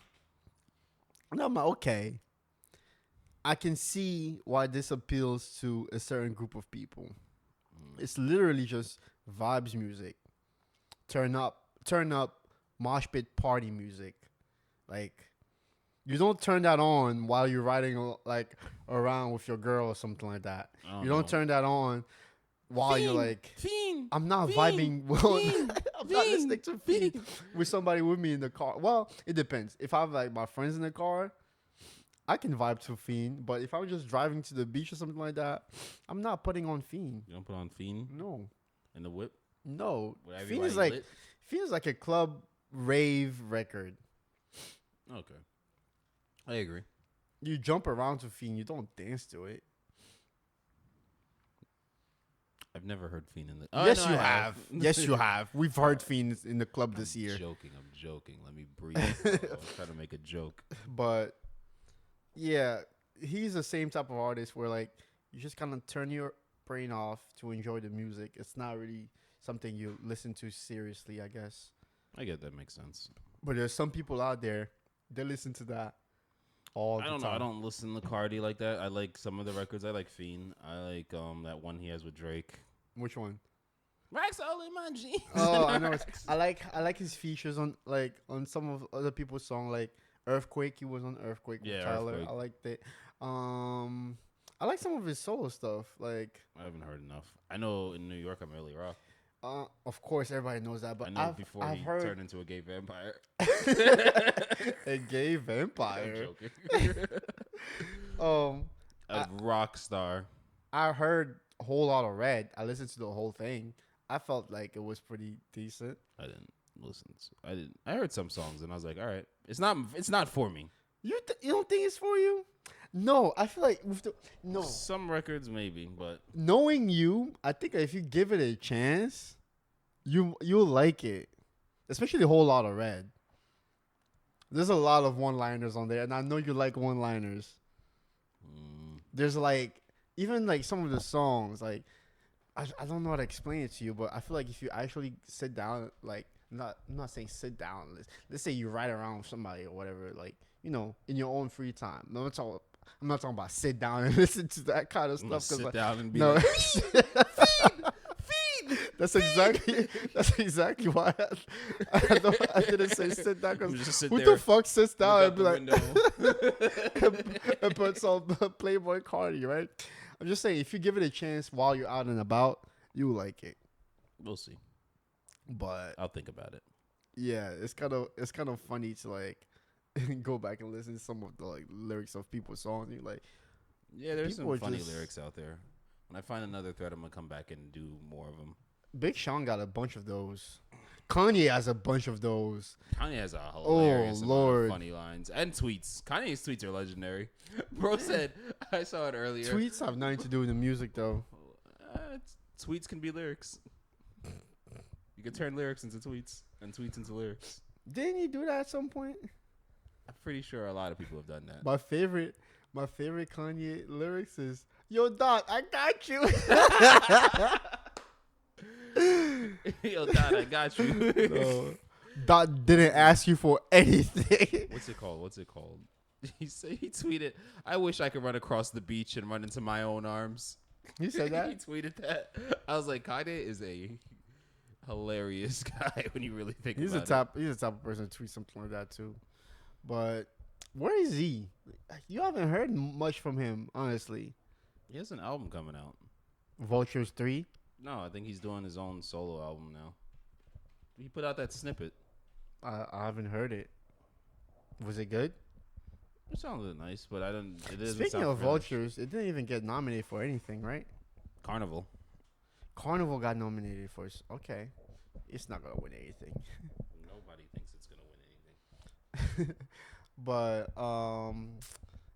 and I'm like, okay, I can see why this appeals to a certain group of people. It's literally just vibes music, turn up, mosh pit party music. Like, you don't turn that on while you're riding like around with your girl or something like that. You don't turn that on while you're like, I'm not vibing. Well, I'm not listening to Fiend with somebody with me in the car. Well, it depends. If I have like my friends in the car, I can vibe to Fiend. But if I'm just driving to the beach or something like that, I'm not putting on Fiend. You don't put on Fiend? No. In the whip? No. Fiend is like a club rave record. Okay. I agree. You jump around to Fiend. You don't dance to it. I've never heard Fiend in the... Yes, you have. Yes, you have. We've heard Fiend in the club this year. I'm joking. Let me breathe. I'm trying to make a joke. But, yeah, he's the same type of artist where, like, you just kind of turn your brain off to enjoy the music. It's not really something you listen to seriously, I guess. I get that. Makes sense. But there's some people out there, they listen to that all the time. I don't know. I don't listen to Cardi like that. I like some of the records. I like Fiend. I like that one he has with Drake. Which one? Racks all in my jeans. Oh, I know. I like his features on some of other people's songs, like Earthquake. He was on Earthquake with Tyler. Earthquake. I liked it. I like some of his solo stuff. Like, I haven't heard enough. I know in New York I'm really rough. Of course, everybody knows that. But I know before he turned into a gay vampire. A gay vampire. I'm joking. A rock star. I heard a whole lot of Red. I listened to the whole thing. I felt like it was pretty decent. I didn't listen. I heard some songs and I was like, all right, it's not for me. You don't think it's for you? No, I feel like some records maybe, but knowing you, I think if you give it a chance, you'll like it. Especially a whole lot of Red. There's a lot of one-liners on there, and I know you like one-liners. There's like even like some of the songs, like I don't know how to explain it to you, but I feel like if you actually sit down, like I'm not saying sit down. Let's say you ride around with somebody or whatever, like, you know, in your own free time. I'm not talking about sit down and listen to that kind of stuff. Sit down and be no. like, feed. That's exactly why I didn't say sit down, because who the fuck sits down and be like and puts on Playboy Cardi, right? I'm just saying, if you give it a chance while you're out and about, you will like it. We'll see. But I'll think about it. Yeah, it's kind of funny to like go back and listen to some of the like lyrics of people's songs. And you're like, yeah, there's some funny lyrics out there. When I find another thread, I'm gonna come back and do more of them. Big Sean got a bunch of those. Kanye has a bunch of those. Kanye has a hilarious amount of funny lines and tweets. Kanye's tweets are legendary. Bro said, I saw it earlier. Tweets have nothing to do with the music, though. Tweets can be lyrics. You can turn lyrics into tweets and tweets into lyrics. Didn't he do that at some point? I'm pretty sure a lot of people have done that. My favorite Kanye lyrics is, "Yo, Doc, I got you." Yo, Doc, I got you. No, Doc didn't ask you for anything. What's it called? He tweeted, "I wish I could run across the beach and run into my own arms." He said that? He tweeted that. I was like, Kanye is a hilarious guy when you really think about it. He's the type of person to tweet something like that too. But where is he? You haven't heard much from him, honestly. He has an album coming out. Vultures 3? No, I think he's doing his own solo album now. He put out that snippet. I haven't heard it. Was it good? It sounded nice, but I didn't. Speaking of Vultures, it didn't even get nominated for anything, right? Carnival got nominated for. Okay, it's not gonna win anything. Nobody thinks it's gonna win anything. But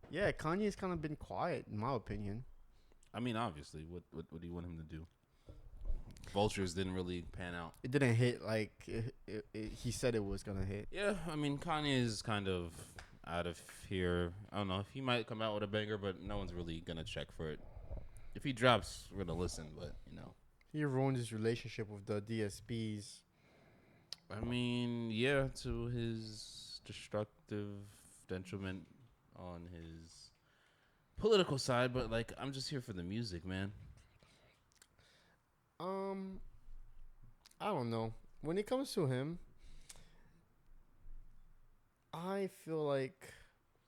yeah, Kanye's kind of been quiet, in my opinion. I mean, obviously, what do you want him to do? Vultures didn't really pan out. It didn't hit like he said it was gonna hit. Yeah, I mean, Kanye is kind of out of here. I don't know. He might come out with a banger, but no one's really gonna check for it. If he drops, we're gonna listen. But you know, he ruined his relationship with the DSPs I mean, yeah, to his destructive detriment on his political side, but like I'm just here for the music, man. Um, I don't know. When it comes to him, I feel like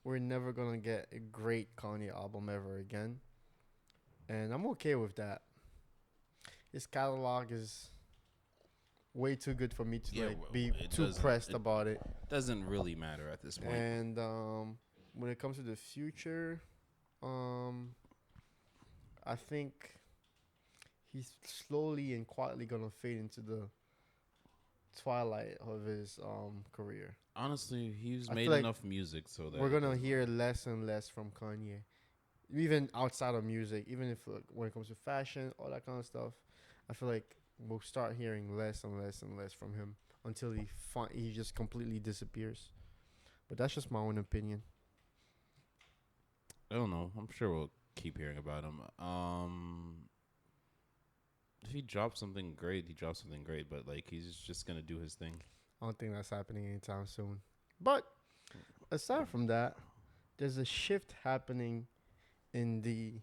we're never gonna get a great Kanye album ever again, and I'm okay with that. His catalog is way too good for me to Yeah, like be it too doesn't. pressed It about it. doesn't really matter at this point. And when it comes to the future, um, I think he's slowly and quietly gonna fade into the twilight of his career. Honestly, he's I made feel like enough music so that we're it gonna doesn't hear matter. less and less from Kanye, even outside of music. Even if like, when it comes to fashion, all that kind of stuff, I feel like we'll start hearing less and less and less from him until he just completely disappears. But that's just my own opinion. I don't know. I'm sure we'll keep hearing about him. If he drops something great, he drops something great. But like, he's just gonna do his thing. I don't think that's happening anytime soon. But aside from that, there's a shift happening in the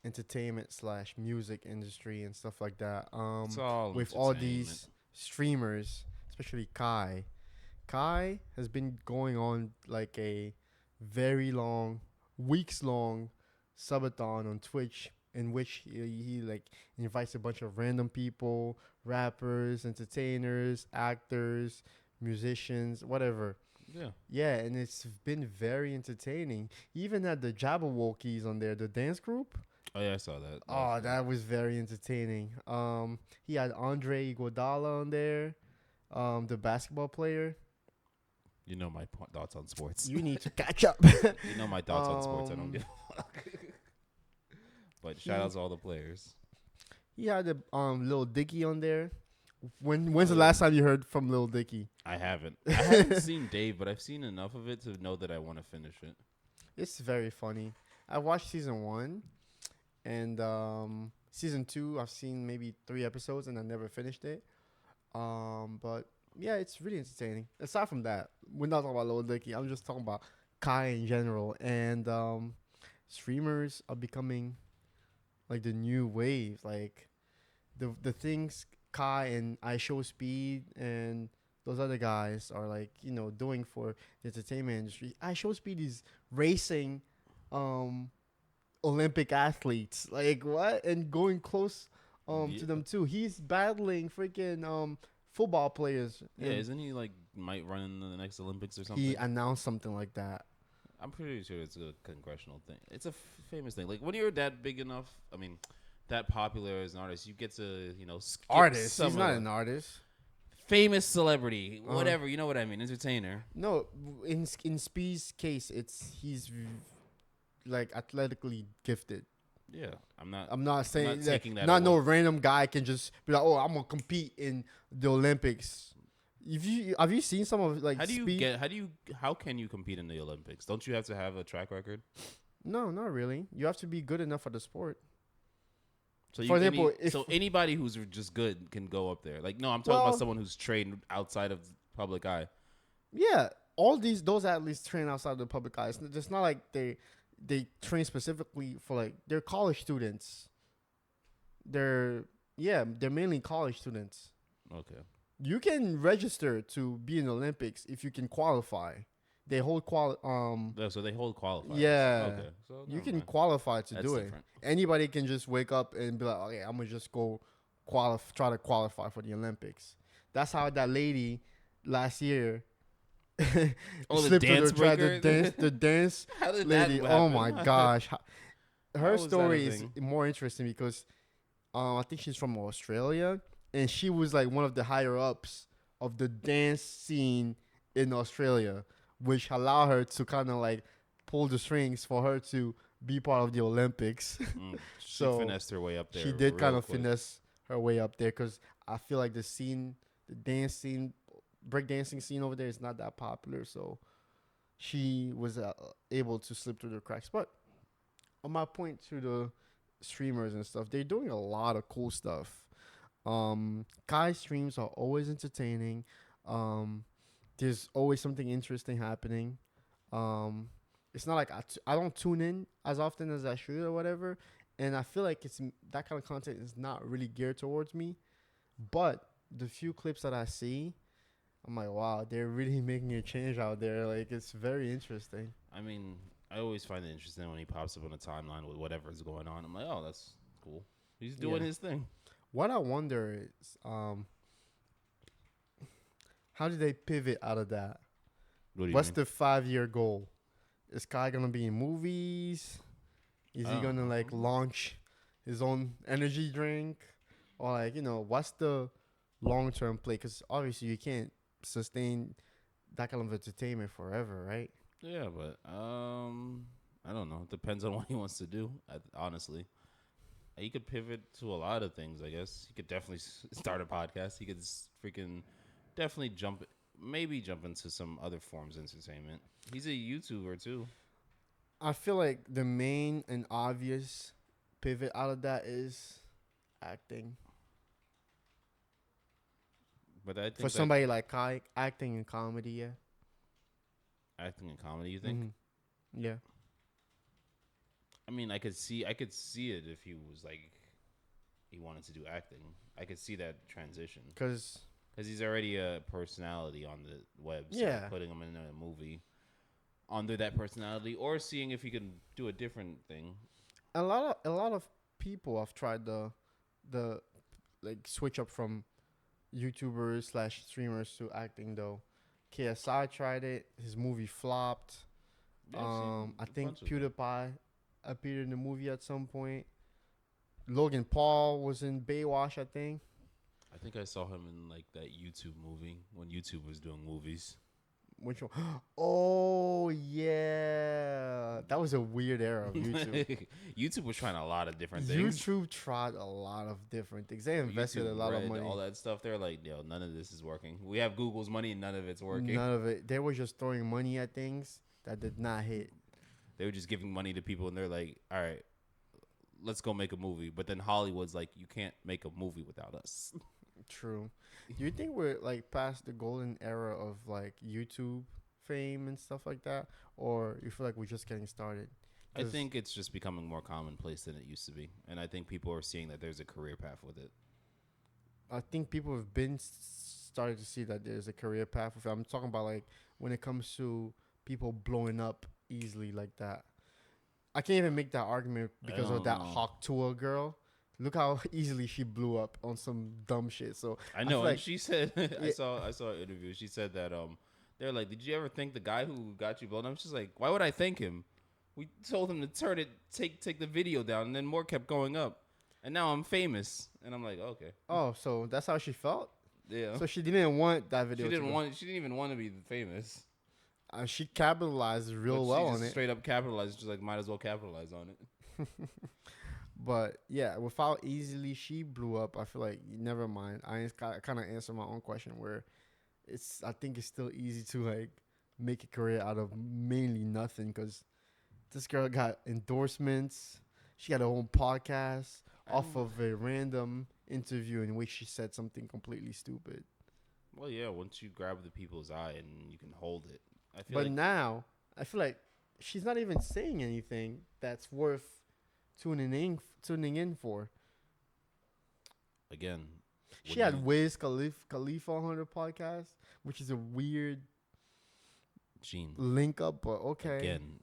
entertainment slash music industry and stuff like that. It's all With all entertainment. these streamers, especially Kai. Kai has been going on like a very long, weeks long subathon on Twitch in which he like invites a bunch of random people, rappers, entertainers, actors, musicians, whatever. Yeah. Yeah, and it's been very entertaining. He even had the Jabberwockies on there, the dance group. Oh yeah, I saw that. Oh, that was very entertaining. He had Andre Iguodala on there, the basketball player. You know my thoughts on sports. You need to catch up. You know my thoughts on sports. I don't Um, give a fuck. But shout he out to all the players. he had the Lil Dicky on there. When's Oh the yeah. last time you heard from Lil Dicky? I haven't. I haven't seen Dave, but I've seen enough of it to know that I want to finish it. It's very funny. I watched season 1 and season 2 I've seen maybe 3 episodes and I never finished it. But yeah, it's really entertaining. Aside from that, we're not talking about Lil Dicky. I'm just talking about Kai in general. And streamers are becoming like the new wave. Like the things Kai and I Show Speed and those other guys are like, doing for the entertainment industry. I Show Speed is racing um Olympic athletes. Like what? And going close Yeah, to them too. He's battling freaking football players. yeah. And Isn't he like might run in the next Olympics or he something? announced something like that. I'm pretty sure it's a congressional thing. It's a famous thing. Like when you're that big enough, I mean, that popular as an artist, you get to skip Artist. some He's of not the an artist. famous celebrity, Uh-huh. whatever. You know what I mean? Entertainer. No, in Speed's case, he's like athletically gifted. Yeah, I'm not. I'm not saying not that taking that not no away. random guy can just be like, oh, I'm gonna compete in the Olympics. If you have you seen some of like How do you Speed? get? How can you compete in the Olympics? Don't you have to have a track record? No, not really. You have to be good enough for the sport. So For example, so anybody who's just good can go up there. Like no, I'm talking Well- about someone who's trained outside of public eye. Yeah, all those athletes train outside the public eye. It's not like they train specifically for like they're college students. They're mainly college students. Okay. You can register to be in the Olympics if you can qualify. They hold Yeah, so they hold qualifiers. Yeah. Okay. So you never can mind. qualify to That's do different. it. Anybody can just wake up and be like, okay, I'm gonna just go try to qualify for the Olympics. That's how that lady last year Oh, the slipped through dance breaker? the dance How did lady. that Oh happen? my gosh, How her was that a story is thing? more interesting because I think she's from Australia and she was like one of the higher ups of the dance scene in Australia, which allowed her to kind of like pull the strings for her to be part of the Olympics. She So, finessed her way up there. She did kind real of quick. finesse her way up there because I feel like the dance scene, breakdancing scene over there is not that popular. So she was able to slip through the cracks. But on my point to the streamers and stuff, they're doing a lot of cool stuff. Kai streams are always entertaining. Um, there's always something interesting happening. Um, it's not like I don't tune in as often as I should or whatever, and I feel like that kind of content is not really geared towards me. But the few clips that I see, I'm like, wow, they're really making a change out there. Like, it's very interesting. I mean, I always find it interesting when he pops up on a timeline with whatever's going on. I'm like, oh, that's cool. He's doing his thing. What I wonder is, how did they pivot out of that? What do you What's mean? the 5-year goal? Is Kai gonna be in movies? Is he gonna like launch his own energy drink, or like what's the long term play? Because obviously you can't sustain that kind of entertainment forever, right? Yeah, but I don't know. It depends on what he wants to do. Honestly, he could pivot to a lot of things. I guess he could definitely start a podcast. He could freaking definitely maybe jump into some other forms of entertainment. He's a YouTuber too. I feel like the main and obvious pivot out of that is acting. But I think For somebody like Kai, acting and comedy, yeah. Acting and comedy, you think? Mm-hmm. Yeah. I mean, I could see it if he was like he wanted to do acting. I could see that transition because he's already a personality on the web. So yeah, putting him in a movie under that personality, or seeing if he can do a different thing. A lot of people have tried the like switch up from YouTubers / streamers to acting though. KSI tried it. His movie flopped. Yeah, I think PewDiePie appeared in the movie at some point. Logan Paul was in Baywatch, I think. I think I saw him in like that YouTube movie when YouTube was doing movies. Which one? Oh yeah, that was a weird era of YouTube. YouTube was trying a lot of different things. YouTube tried a lot of different things. They invested a lot of money. All that stuff. They're like, yo, none of this is working. We have Google's money, and none of it's working. None of it. They were just throwing money at things that did not hit. They were just giving money to people, and they're like, all right, let's go make a movie. But then Hollywood's like, you can't make a movie without us. True. Do you think we're like past the golden era of like YouTube fame and stuff like that, or you feel like we're just getting started? I think it's just becoming more commonplace than it used to be, and I think people are seeing that there's a career path with it. I think people have been starting to see that there's a career path with it. I'm talking about like when it comes to people blowing up easily like that. I can't even make that argument because of that Hawk Tuah girl. Look how easily she blew up on some dumb shit. So I know, and she said, I saw an interview. She said that they're like, did you ever thank the guy who got you blown up? She's like, why would I thank him? We told him to take the video down, and then more kept going up, and now I'm famous. And I'm like, okay. Oh, so that's how she felt? Yeah. So she didn't want that video. She didn't even want to be famous. She capitalized real well on it. Straight up capitalized. Just like might as well capitalize on it. But yeah, with how easily she blew up, I feel like never mind. I kind of answer my own question where I think it's still easy to like make a career out of mainly nothing because this girl got endorsements. She got her own podcast off of a random interview in which she said something completely stupid. Well, yeah, once you grab the people's eye and you can hold it. Now, I feel like she's not even saying anything that's worth tuning in for. Again, she had Wiz Khalifa on her podcast, which is a weird link up, but okay. Again,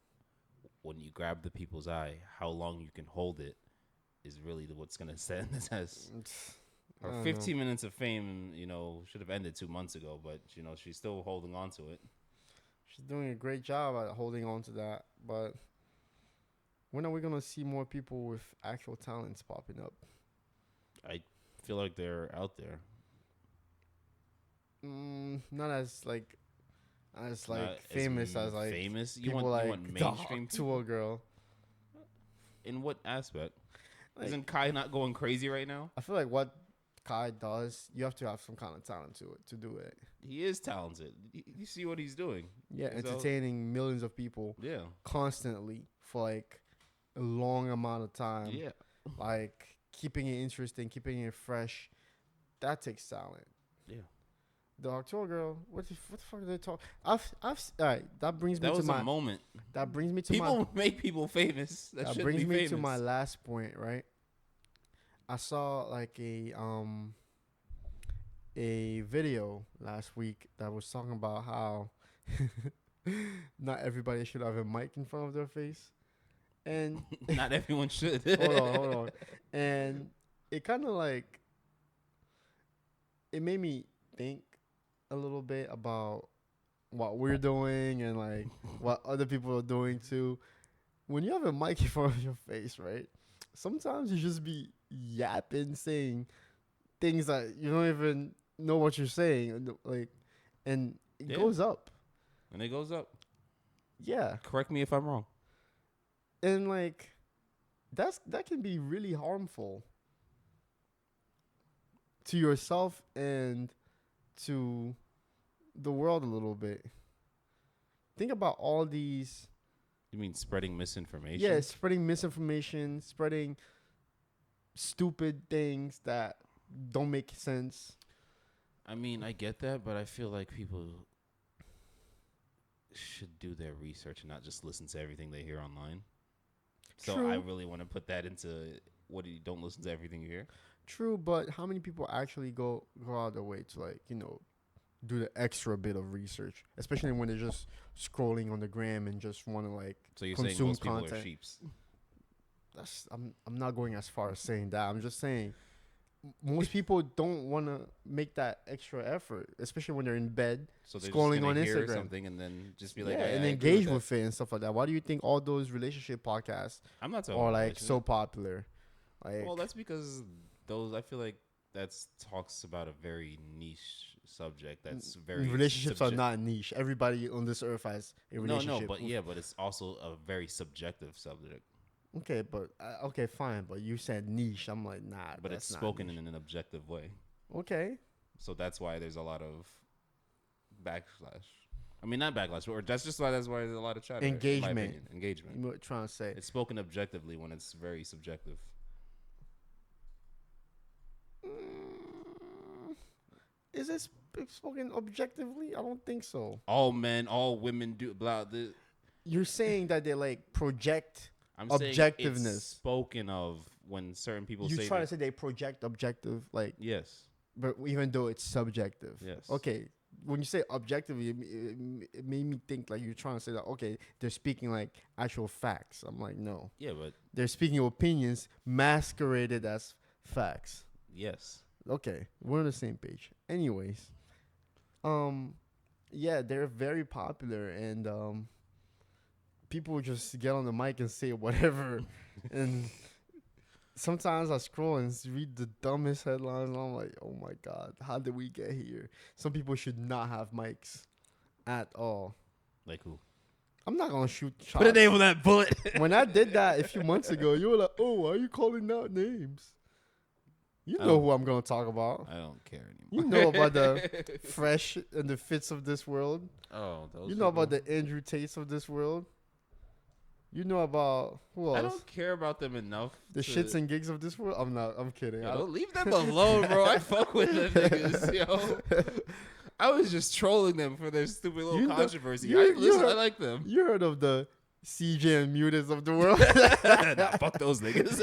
when you grab the people's eye, how long you can hold it is really what's going to stand the test. Her 15 minutes of fame, should have ended 2 months ago, but, she's still holding on to it. She's doing a great job at holding on to that, but when are we going to see more people with actual talents popping up? I feel like they're out there. Not as famous as like famous. You want mainstream to a girl. In what aspect? Isn't Kai not going crazy right now? I feel like what Kai does, you have to have some kind of talent to do it. He is talented. You see what he's doing. Yeah, entertaining millions of people. Yeah, constantly for like a long amount of time. Yeah, like keeping it interesting, keeping it fresh. That takes talent. Yeah, The October girl. What the fuck are they talk? All right. That brings me That to was my. a moment. That brings me to People make people famous. That brings be me famous. to my last point. Right. I saw like a video last week that was talking about how not everybody should have a mic in front of their face, and not everyone should. hold on, and it kind of like it made me think a little bit about what we're doing and like what other people are doing too. When you have a mic in front of your face, right? Sometimes you just be yapping, saying things that you don't even know what you're saying, like, and it goes up. And it goes up. Yeah. Correct me if I'm wrong. And like, that can be really harmful to yourself and to the world a little bit. Think about all these. You mean spreading misinformation? Yeah, spreading misinformation, spreading stupid things that don't make sense. I mean, I get that, but I feel like people should do their research and not just listen to everything they hear online. So True. I really want to put that into don't listen to everything you hear. True, but how many people actually go out of their way to, like, do the extra bit of research, especially when they're just scrolling on the gram and just want to like so you're consume saying most content. People are sheeps. I'm not going as far as saying that. I'm just saying most people don't want to make that extra effort, especially when they're in bed, so they're scrolling just on hear Instagram, something and then just be like, and engage with it and stuff like that. Why do you think all those relationship podcasts I'm not talking are about like so popular? Like, well, that's because those. I feel like talks about a very niche subject. That's very relationships are not niche. Everybody on this earth has a relationship. but it's also a very subjective subject. Okay, but okay, fine. But you said niche. I'm like, nah. But it's spoken in an objective way. Okay. So that's why there's a lot of backlash. I mean, not backlash, or that's why there's a lot of chatter. Engagement. Engagement. You know what I'm trying to say? It's spoken objectively when it's very subjective. Is it spoken objectively? I don't think so. All men, all women do. Blah. You're saying that they like project. I'm objectiveness saying it's spoken of when certain people say. You try to say they project objective, like yes, but even though it's subjective. Yes. Okay. When you say objectively, it made me think like you're trying to say that okay, they're speaking like actual facts. I'm like, no. Yeah, but they're speaking opinions masqueraded as facts. Yes. Okay, we're on the same page. Anyways, yeah, they're very popular and people just get on the mic and say whatever. And sometimes I scroll and read the dumbest headlines and I'm like, oh my God, how did we get here? Some people should not have mics at all. Like who? I'm not going to shoot shots. Put a name on that bullet. When I did that a few months ago, you were like, oh, why are you calling out names? You know who I'm going to talk about. I don't care anymore. You know about the Fresh and the Fits of this world. Oh, those you know about the Andrew Tates of this world. You know about who else? I don't care about them enough. The shits and gigs of this world. I'm kidding. Yo, don't leave them alone, bro. I fuck with them niggas, yo. I was just trolling them for their stupid little controversy. I like them. You heard of the CJ and Mutants of the world? Nah, fuck those niggas.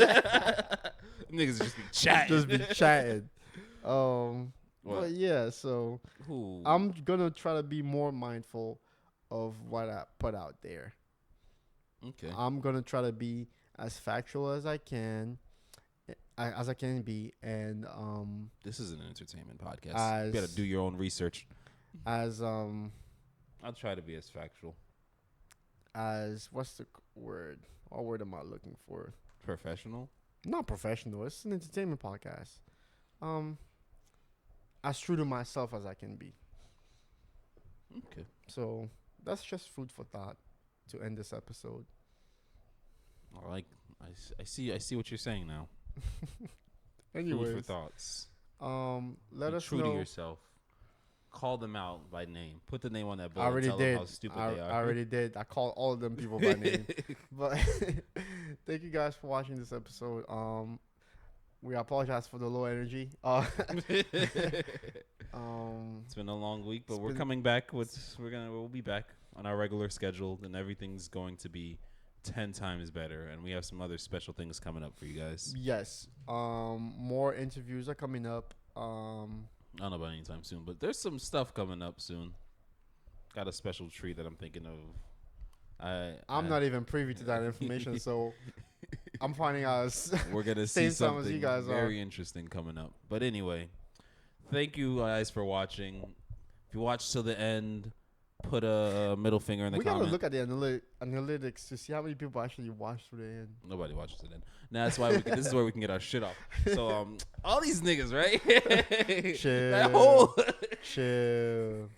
Niggas just be chatting. Just be chatting. But yeah, so I'm gonna try to be more mindful of what I put out there. Okay. I'm gonna try to be as factual as I can, be, and this is an entertainment podcast. You gotta do your own research. I'll try to be as factual. As what's the word? What word am I looking for? Professional. Not professional. It's an entertainment podcast. As true to myself as I can be. Okay. So that's just food for thought to end this episode. I see what you're saying now. Anyways, food for thoughts. Let us true know. to yourself. Call them out by name. Put the name on that board. I already tell did. Them how stupid they are. I already did. I called all of them people by name. But thank you guys for watching this episode. We apologize for the low energy. It's been a long week, but we're coming back we'll be back on our regular schedule, and everything's going to be 10 times better, and we have some other special things coming up for you guys. Yes. More interviews are coming up. I don't know about anytime soon, but there's some stuff coming up soon. Got a special treat that I'm thinking of. I'm not even privy to that information, so I'm finding out. We're gonna see something you guys very interesting coming up. But anyway, thank you guys for watching. If you watched till the end, put a middle finger in the comment. We gotta look at the analytics to see how many people actually watched to the end. Nobody watches it in. Now that's why this is where we can get our shit off. So all these niggas, right? Chill. That whole chill.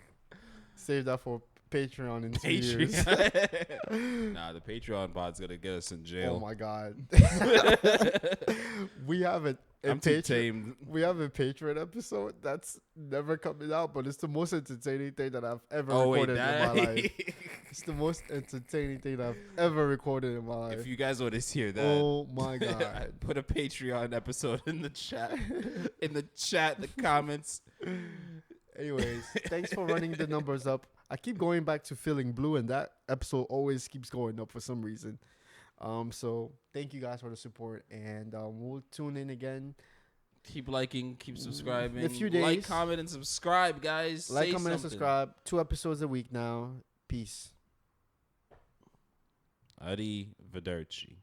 Save that for Patreon in 2 years. Nah, the Patreon pod's gonna get us in jail. Oh my god. We have a Patreon episode that's never coming out, but it's the most entertaining thing that I've ever recorded in my life. It's the most entertaining thing that I've ever recorded in my life. If you guys want to hear that, oh my god, put a Patreon episode in the chat, the comments. Anyways, thanks for running the numbers up. I keep going back to Feeling Blue, and that episode always keeps going up for some reason. So thank you guys for the support, and we'll tune in again. Keep liking, keep subscribing. In a few days. Like, comment, and subscribe, guys. Like, comment, and subscribe. 2 episodes a week now. Peace. Arrivederci.